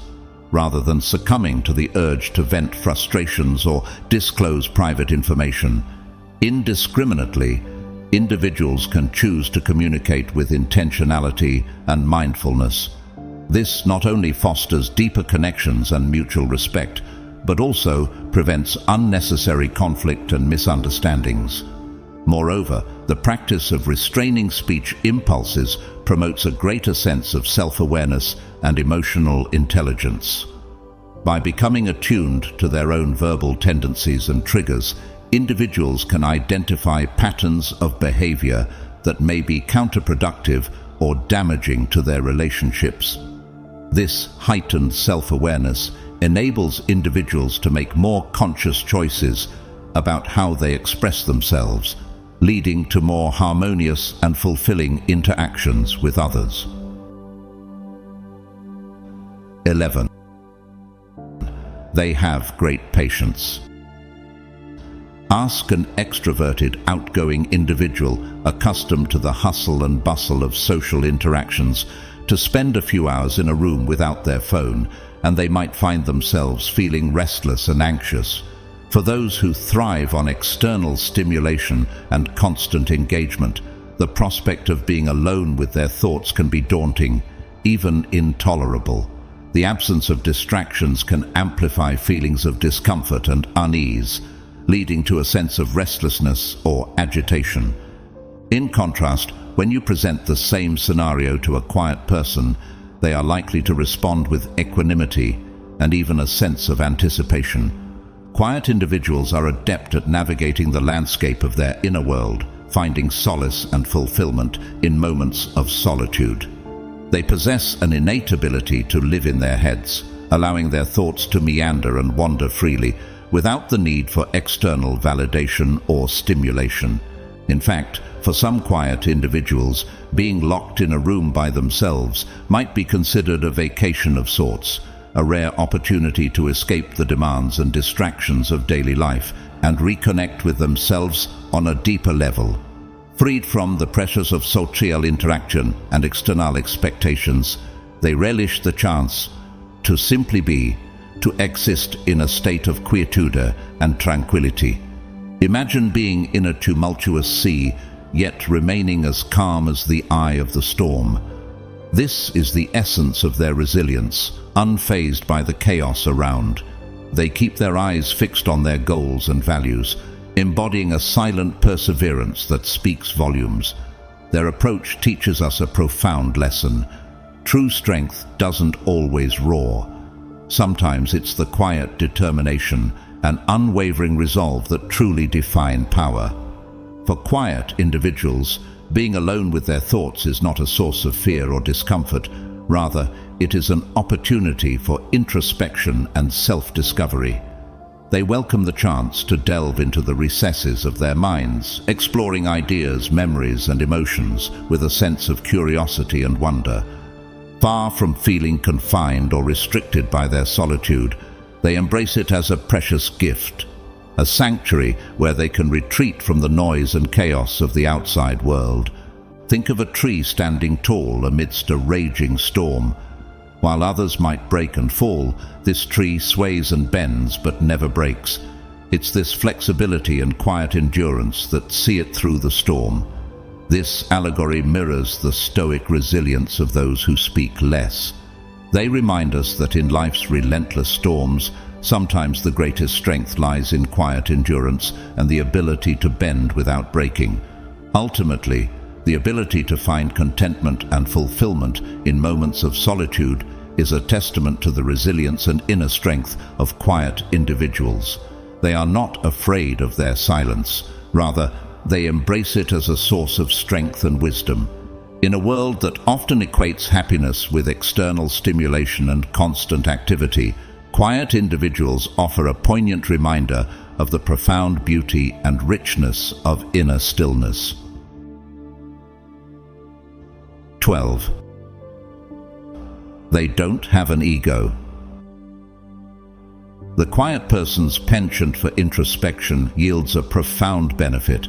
Rather than succumbing to the urge to vent frustrations or disclose private information, indiscriminately, individuals can choose to communicate with intentionality and mindfulness. This not only fosters deeper connections and mutual respect, but also prevents unnecessary conflict and misunderstandings. Moreover, the practice of restraining speech impulses promotes a greater sense of self-awareness and emotional intelligence. By becoming attuned to their own verbal tendencies and triggers, individuals can identify patterns of behavior that may be counterproductive or damaging to their relationships. This heightened self-awareness enables individuals to make more conscious choices about how they express themselves, leading to more harmonious and fulfilling interactions with others. 11. They have great patience. Ask an extroverted, outgoing individual accustomed to the hustle and bustle of social interactions to spend a few hours in a room without their phone, and they might find themselves feeling restless and anxious. For those who thrive on external stimulation and constant engagement, the prospect of being alone with their thoughts can be daunting, even intolerable. The absence of distractions can amplify feelings of discomfort and unease, leading to a sense of restlessness or agitation. In contrast, when you present the same scenario to a quiet person, they are likely to respond with equanimity and even a sense of anticipation. Quiet individuals are adept at navigating the landscape of their inner world, finding solace and fulfillment in moments of solitude. They possess an innate ability to live in their heads, allowing their thoughts to meander and wander freely, without the need for external validation or stimulation. In fact, for some quiet individuals, being locked in a room by themselves might be considered a vacation of sorts, a rare opportunity to escape the demands and distractions of daily life and reconnect with themselves on a deeper level. Freed from the pressures of social interaction and external expectations, they relish the chance to simply be, to exist in a state of quietude and tranquility. Imagine being in a tumultuous sea, yet remaining as calm as the eye of the storm. This is the essence of their resilience, unfazed by the chaos around. They keep their eyes fixed on their goals and values, embodying a silent perseverance that speaks volumes. Their approach teaches us a profound lesson. True strength doesn't always roar. Sometimes it's the quiet determination and unwavering resolve that truly define power. For quiet individuals, being alone with their thoughts is not a source of fear or discomfort. Rather, it is an opportunity for introspection and self-discovery. They welcome the chance to delve into the recesses of their minds, exploring ideas, memories, and emotions with a sense of curiosity and wonder. Far from feeling confined or restricted by their solitude, they embrace it as a precious gift, a sanctuary where they can retreat from the noise and chaos of the outside world. Think of a tree standing tall amidst a raging storm. While others might break and fall, this tree sways and bends but never breaks. It's this flexibility and quiet endurance that see it through the storm. This allegory mirrors the Stoic resilience of those who speak less. They remind us that in life's relentless storms, sometimes the greatest strength lies in quiet endurance and the ability to bend without breaking. Ultimately, the ability to find contentment and fulfillment in moments of solitude is a testament to the resilience and inner strength of quiet individuals. They are not afraid of their silence. Rather, they embrace it as a source of strength and wisdom. In a world that often equates happiness with external stimulation and constant activity, Quiet individuals offer a poignant reminder of the profound beauty and richness of inner stillness. 12. They don't have an ego. The quiet person's penchant for introspection yields a profound benefit.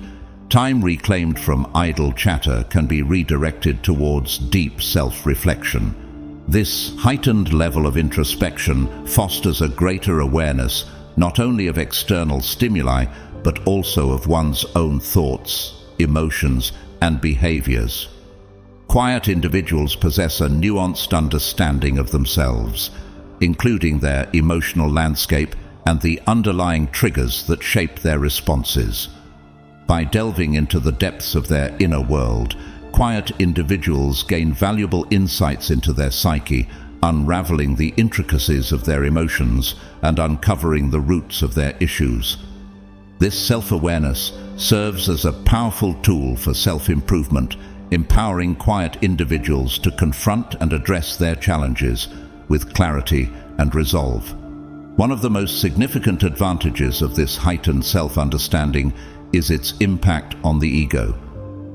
Time reclaimed from idle chatter can be redirected towards deep self-reflection. This heightened level of introspection fosters a greater awareness not only of external stimuli, but also of one's own thoughts, emotions, and behaviors. Quiet individuals possess a nuanced understanding of themselves, including their emotional landscape and the underlying triggers that shape their responses. By delving into the depths of their inner world, quiet individuals gain valuable insights into their psyche, unraveling the intricacies of their emotions and uncovering the roots of their issues. This self-awareness serves as a powerful tool for self-improvement, empowering quiet individuals to confront and address their challenges with clarity and resolve. One of the most significant advantages of this heightened self-understanding is its impact on the ego.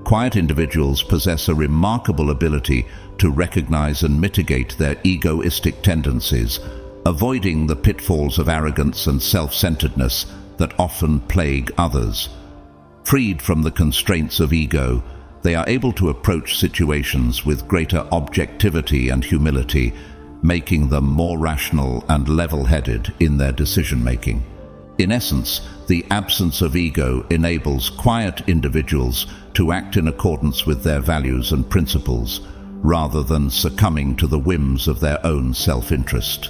Quiet individuals possess a remarkable ability to recognize and mitigate their egoistic tendencies, avoiding the pitfalls of arrogance and self-centeredness that often plague others. Freed from the constraints of ego, they are able to approach situations with greater objectivity and humility, making them more rational and level-headed in their decision-making. In essence, the absence of ego enables quiet individuals to act in accordance with their values and principles, rather than succumbing to the whims of their own self-interest.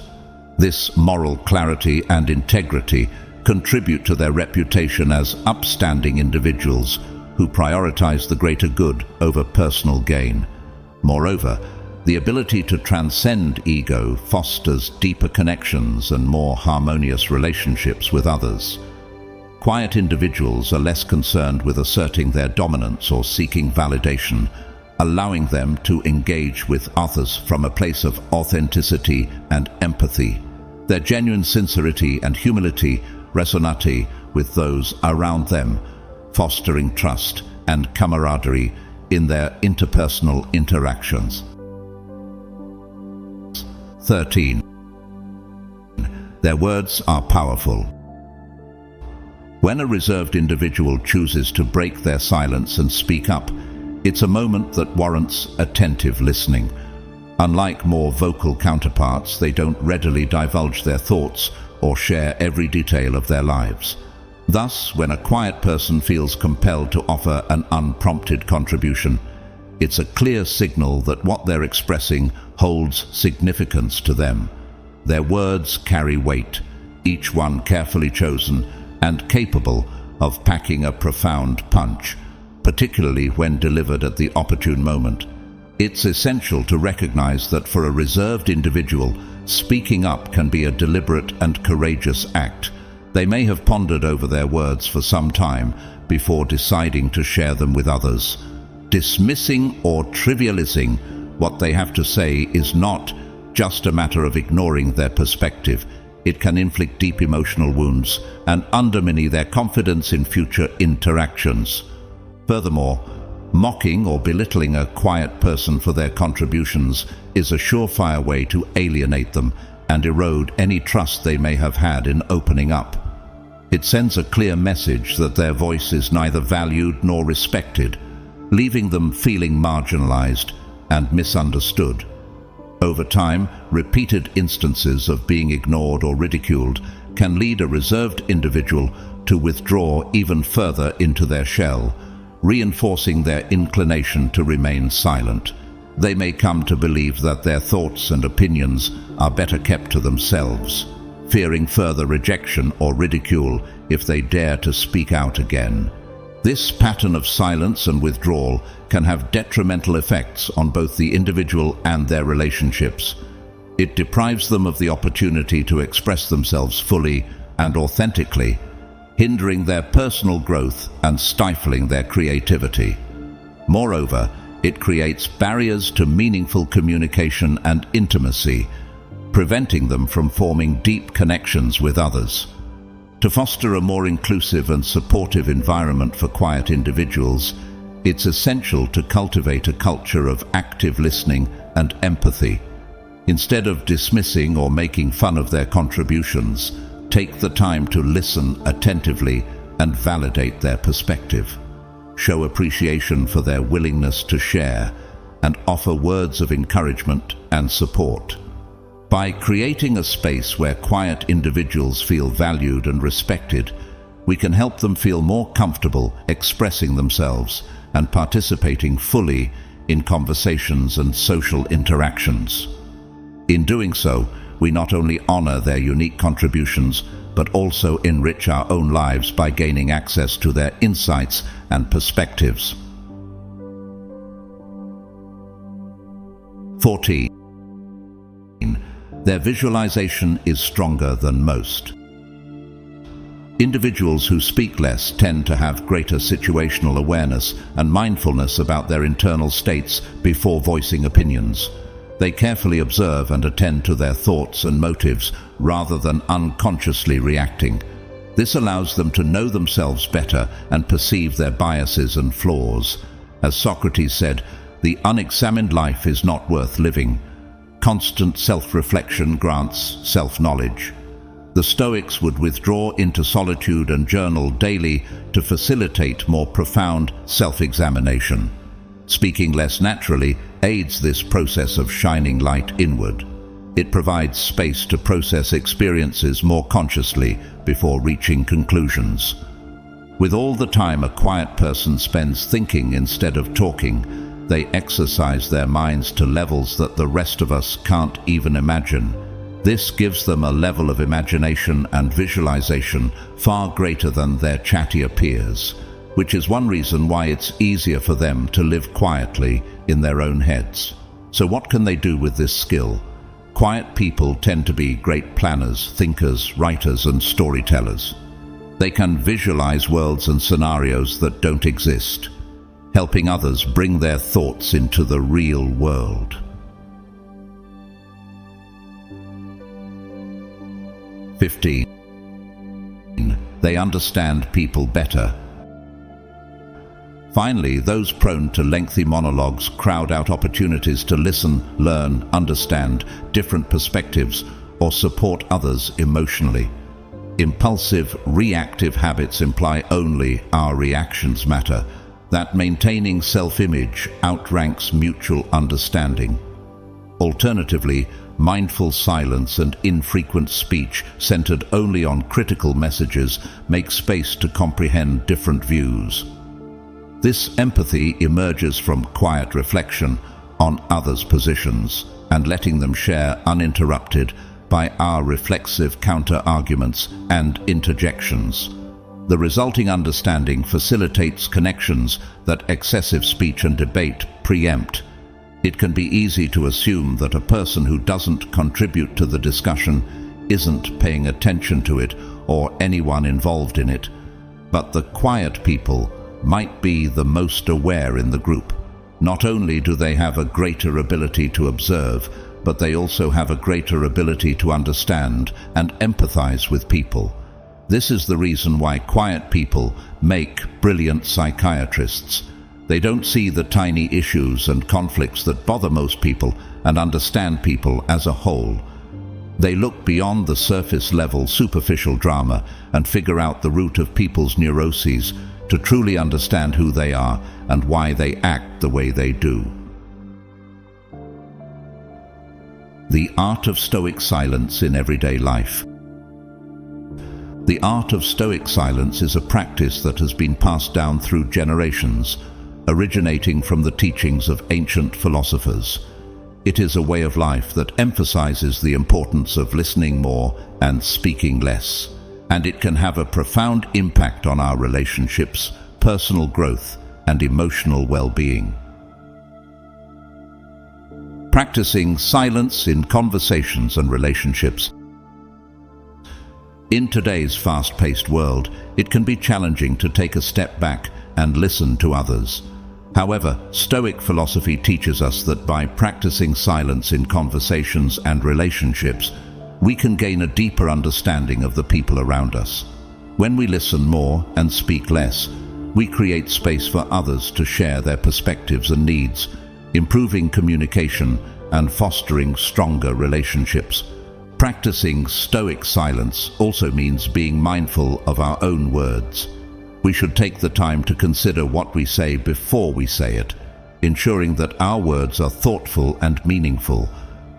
This moral clarity and integrity contribute to their reputation as upstanding individuals who prioritize the greater good over personal gain. Moreover, the ability to transcend ego fosters deeper connections and more harmonious relationships with others. Quiet individuals are less concerned with asserting their dominance or seeking validation, allowing them to engage with others from a place of authenticity and empathy. Their genuine sincerity and humility resonate with those around them, fostering trust and camaraderie in their interpersonal interactions. 13. Their words are powerful. When a reserved individual chooses to break their silence and speak up, it's a moment that warrants attentive listening. Unlike more vocal counterparts, they don't readily divulge their thoughts or share every detail of their lives. Thus, when a quiet person feels compelled to offer an unprompted contribution, it's a clear signal that what they're expressing holds significance to them. Their words carry weight, each one carefully chosen and capable of packing a profound punch, particularly when delivered at the opportune moment. It's essential to recognize that for a reserved individual, speaking up can be a deliberate and courageous act. They may have pondered over their words for some time before deciding to share them with others. Dismissing or trivializing what they have to say is not just a matter of ignoring their perspective. It can inflict deep emotional wounds and undermine their confidence in future interactions. Furthermore, mocking or belittling a quiet person for their contributions is a surefire way to alienate them and erode any trust they may have had in opening up. It sends a clear message that their voice is neither valued nor respected, leaving them feeling marginalized and misunderstood. Over time, repeated instances of being ignored or ridiculed can lead a reserved individual to withdraw even further into their shell, reinforcing their inclination to remain silent. They may come to believe that their thoughts and opinions are better kept to themselves, fearing further rejection or ridicule if they dare to speak out again. This pattern of silence and withdrawal can have detrimental effects on both the individual and their relationships. It deprives them of the opportunity to express themselves fully and authentically, hindering their personal growth and stifling their creativity. Moreover, it creates barriers to meaningful communication and intimacy, preventing them from forming deep connections with others. To foster a more inclusive and supportive environment for quiet individuals, it's essential to cultivate a culture of active listening and empathy. Instead of dismissing or making fun of their contributions, take the time to listen attentively and validate their perspective. Show appreciation for their willingness to share and offer words of encouragement and support. By creating a space where quiet individuals feel valued and respected, we can help them feel more comfortable expressing themselves and participating fully in conversations and social interactions. In doing so, we not only honor their unique contributions, but also enrich our own lives by gaining access to their insights and perspectives. 14. Their visualization is stronger than most. Individuals who speak less tend to have greater situational awareness and mindfulness about their internal states before voicing opinions. They carefully observe and attend to their thoughts and motives rather than unconsciously reacting. This allows them to know themselves better and perceive their biases and flaws. As Socrates said, "The unexamined life is not worth living." Constant self-reflection grants self-knowledge. The Stoics would withdraw into solitude and journal daily to facilitate more profound self-examination. Speaking less naturally aids this process of shining light inward. It provides space to process experiences more consciously before reaching conclusions. With all the time a quiet person spends thinking instead of talking, they exercise their minds to levels that the rest of us can't even imagine. This gives them a level of imagination and visualization far greater than their chattier peers, which is one reason why it's easier for them to live quietly in their own heads. So what can they do with this skill? Quiet people tend to be great planners, thinkers, writers, and storytellers. They can visualize worlds and scenarios that don't exist, helping others bring their thoughts into the real world. 15. They understand people better. Finally, those prone to lengthy monologues crowd out opportunities to listen, learn, understand different perspectives, or support others emotionally. Impulsive, reactive habits imply only our reactions matter, that maintaining self-image outranks mutual understanding. Alternatively, mindful silence and infrequent speech centered only on critical messages make space to comprehend different views. This empathy emerges from quiet reflection on others' positions and letting them share uninterrupted by our reflexive counter-arguments and interjections. The resulting understanding facilitates connections that excessive speech and debate preempt. It can be easy to assume that a person who doesn't contribute to the discussion isn't paying attention to it or anyone involved in it. But the quiet people might be the most aware in the group. Not only do they have a greater ability to observe, but they also have a greater ability to understand and empathize with people. This is the reason why quiet people make brilliant psychiatrists. They don't see the tiny issues and conflicts that bother most people and understand people as a whole. They look beyond the surface-level superficial drama and figure out the root of people's neuroses to truly understand who they are and why they act the way they do. The art of Stoic silence in everyday life. The art of Stoic silence is a practice that has been passed down through generations, originating from the teachings of ancient philosophers. It is a way of life that emphasizes the importance of listening more and speaking less, and it can have a profound impact on our relationships, personal growth, and emotional well-being. Practicing silence in conversations and relationships. In today's fast-paced world, it can be challenging to take a step back and listen to others. However, Stoic philosophy teaches us that by practicing silence in conversations and relationships, we can gain a deeper understanding of the people around us. When we listen more and speak less, we create space for others to share their perspectives and needs, improving communication and fostering stronger relationships. Practicing Stoic silence also means being mindful of our own words. We should take the time to consider what we say before we say it, ensuring that our words are thoughtful and meaningful.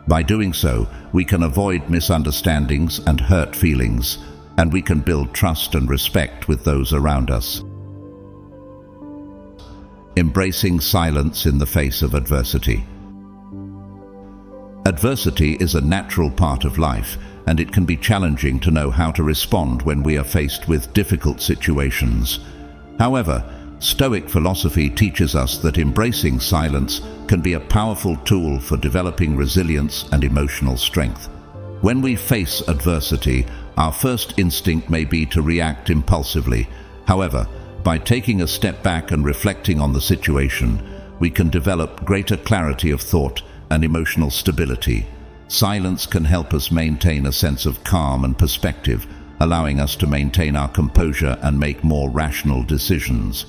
By doing so, we can avoid misunderstandings and hurt feelings, and we can build trust and respect with those around us. Embracing silence in the face of adversity. Adversity is a natural part of life, and it can be challenging to know how to respond when we are faced with difficult situations. However, Stoic philosophy teaches us that embracing silence can be a powerful tool for developing resilience and emotional strength. When we face adversity, our first instinct may be to react impulsively. However, by taking a step back and reflecting on the situation, we can develop greater clarity of thought and emotional stability. Silence can help us maintain a sense of calm and perspective, allowing us to maintain our composure and make more rational decisions.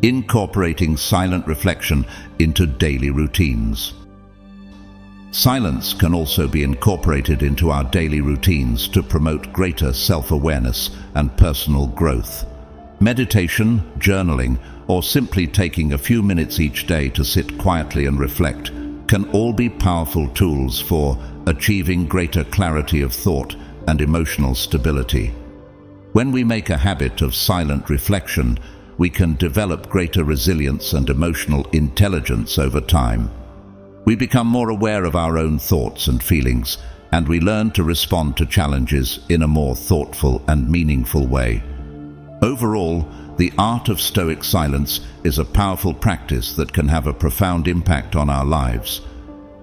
Incorporating silent reflection into daily routines. Silence can also be incorporated into our daily routines to promote greater self-awareness and personal growth. Meditation, journaling, or simply taking a few minutes each day to sit quietly and reflect can all be powerful tools for achieving greater clarity of thought and emotional stability. When we make a habit of silent reflection, we can develop greater resilience and emotional intelligence over time. We become more aware of our own thoughts and feelings, and we learn to respond to challenges in a more thoughtful and meaningful way. Overall, the art of Stoic silence is a powerful practice that can have a profound impact on our lives.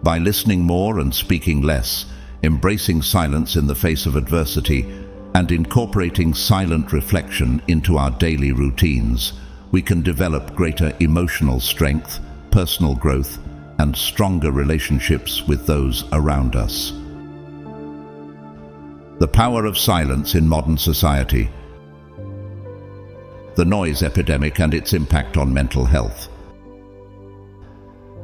By listening more and speaking less, embracing silence in the face of adversity, and incorporating silent reflection into our daily routines, we can develop greater emotional strength, personal growth, and stronger relationships with those around us. The power of silence in modern society. The noise epidemic and its impact on mental health.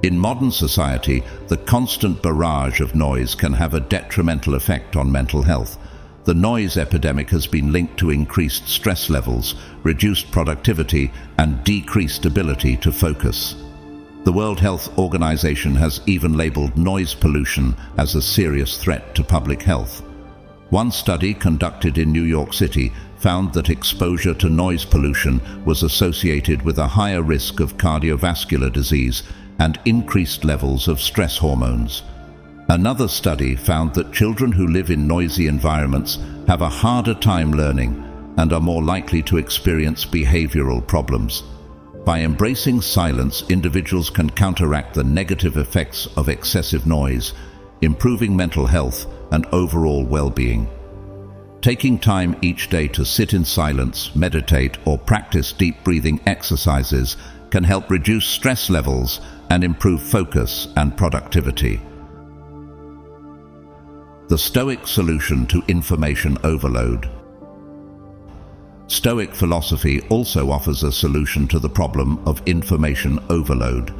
In modern society, the constant barrage of noise can have a detrimental effect on mental health. The noise epidemic has been linked to increased stress levels, reduced productivity, and decreased ability to focus. The World Health Organization has even labeled noise pollution as a serious threat to public health. One study conducted in New York City found that exposure to noise pollution was associated with a higher risk of cardiovascular disease and increased levels of stress hormones. Another study found that children who live in noisy environments have a harder time learning and are more likely to experience behavioral problems. By embracing silence, individuals can counteract the negative effects of excessive noise, improving mental health and overall well-being. Taking time each day to sit in silence, meditate, or practice deep breathing exercises can help reduce stress levels and improve focus and productivity. The Stoic solution to information overload. Stoic philosophy also offers a solution to the problem of information overload.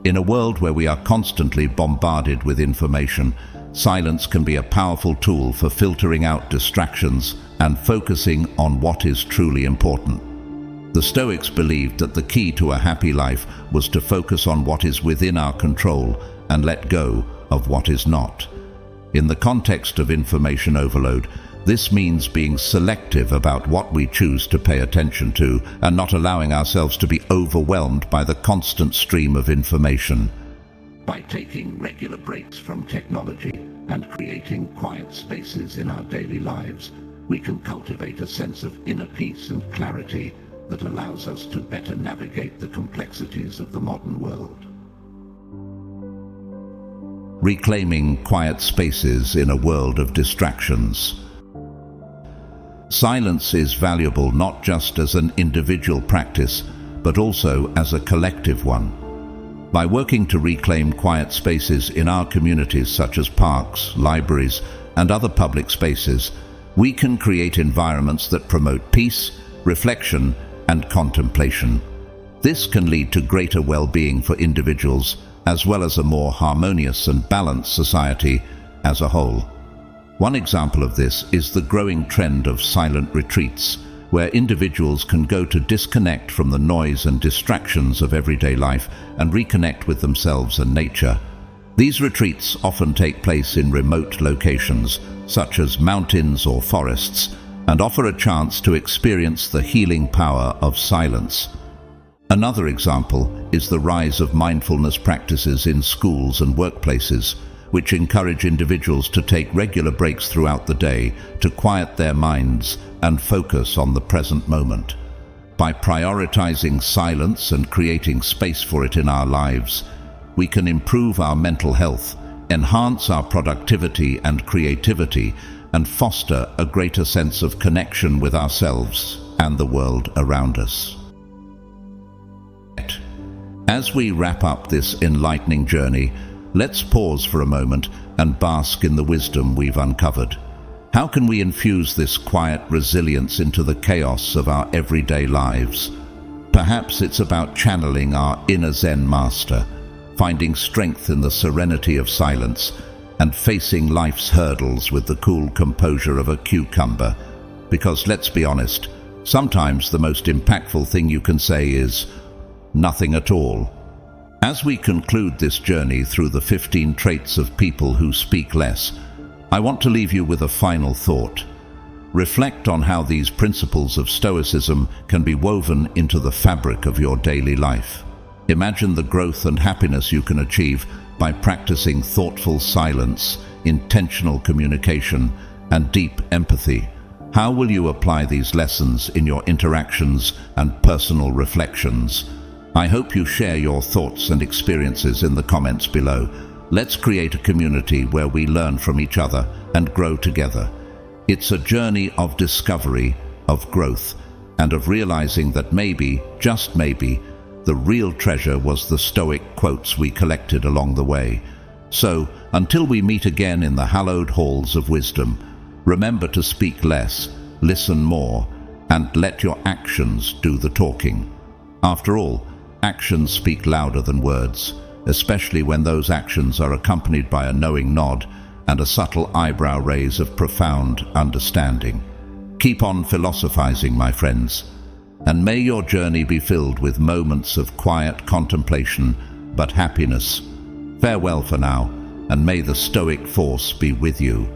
In a world where we are constantly bombarded with information, silence can be a powerful tool for filtering out distractions and focusing on what is truly important. The Stoics believed that the key to a happy life was to focus on what is within our control and let go of what is not. In the context of information overload, this means being selective about what we choose to pay attention to and not allowing ourselves to be overwhelmed by the constant stream of information. By taking regular breaks from technology and creating quiet spaces in our daily lives, we can cultivate a sense of inner peace and clarity that allows us to better navigate the complexities of the modern world. Reclaiming quiet spaces in a world of distractions. Silence is valuable not just as an individual practice, but also as a collective one. By working to reclaim quiet spaces in our communities such as parks, libraries, and other public spaces, we can create environments that promote peace, reflection, and contemplation. This can lead to greater well-being for individuals, as well as a more harmonious and balanced society as a whole. One example of this is the growing trend of silent retreats, where individuals can go to disconnect from the noise and distractions of everyday life and reconnect with themselves and nature. These retreats often take place in remote locations, such as mountains or forests, and offer a chance to experience the healing power of silence. Another example is the rise of mindfulness practices in schools and workplaces, which encourage individuals to take regular breaks throughout the day to quiet their minds and focus on the present moment. By prioritizing silence and creating space for it in our lives, we can improve our mental health, enhance our productivity and creativity, and foster a greater sense of connection with ourselves and the world around us. As we wrap up this enlightening journey, let's pause for a moment and bask in the wisdom we've uncovered. How can we infuse this quiet resilience into the chaos of our everyday lives? Perhaps it's about channeling our inner Zen master, finding strength in the serenity of silence, and facing life's hurdles with the cool composure of a cucumber. Because let's be honest, sometimes the most impactful thing you can say is, nothing at all. As we conclude this journey through the 15 traits of people who speak less, I want to leave you with a final thought. Reflect on how these principles of Stoicism can be woven into the fabric of your daily life. Imagine the growth and happiness you can achieve by practicing thoughtful silence, intentional communication, and deep empathy. How will you apply these lessons in your interactions and personal reflections? I hope you share your thoughts and experiences in the comments below. Let's create a community where we learn from each other and grow together. It's a journey of discovery, of growth, and of realizing that maybe, just maybe, the real treasure was the Stoic quotes we collected along the way. So, until we meet again in the hallowed halls of wisdom, remember to speak less, listen more, and let your actions do the talking. After all, actions speak louder than words, especially when those actions are accompanied by a knowing nod and a subtle eyebrow raise of profound understanding. Keep on philosophizing, my friends, and may your journey be filled with moments of quiet contemplation but happiness. Farewell for now, and may the Stoic force be with you.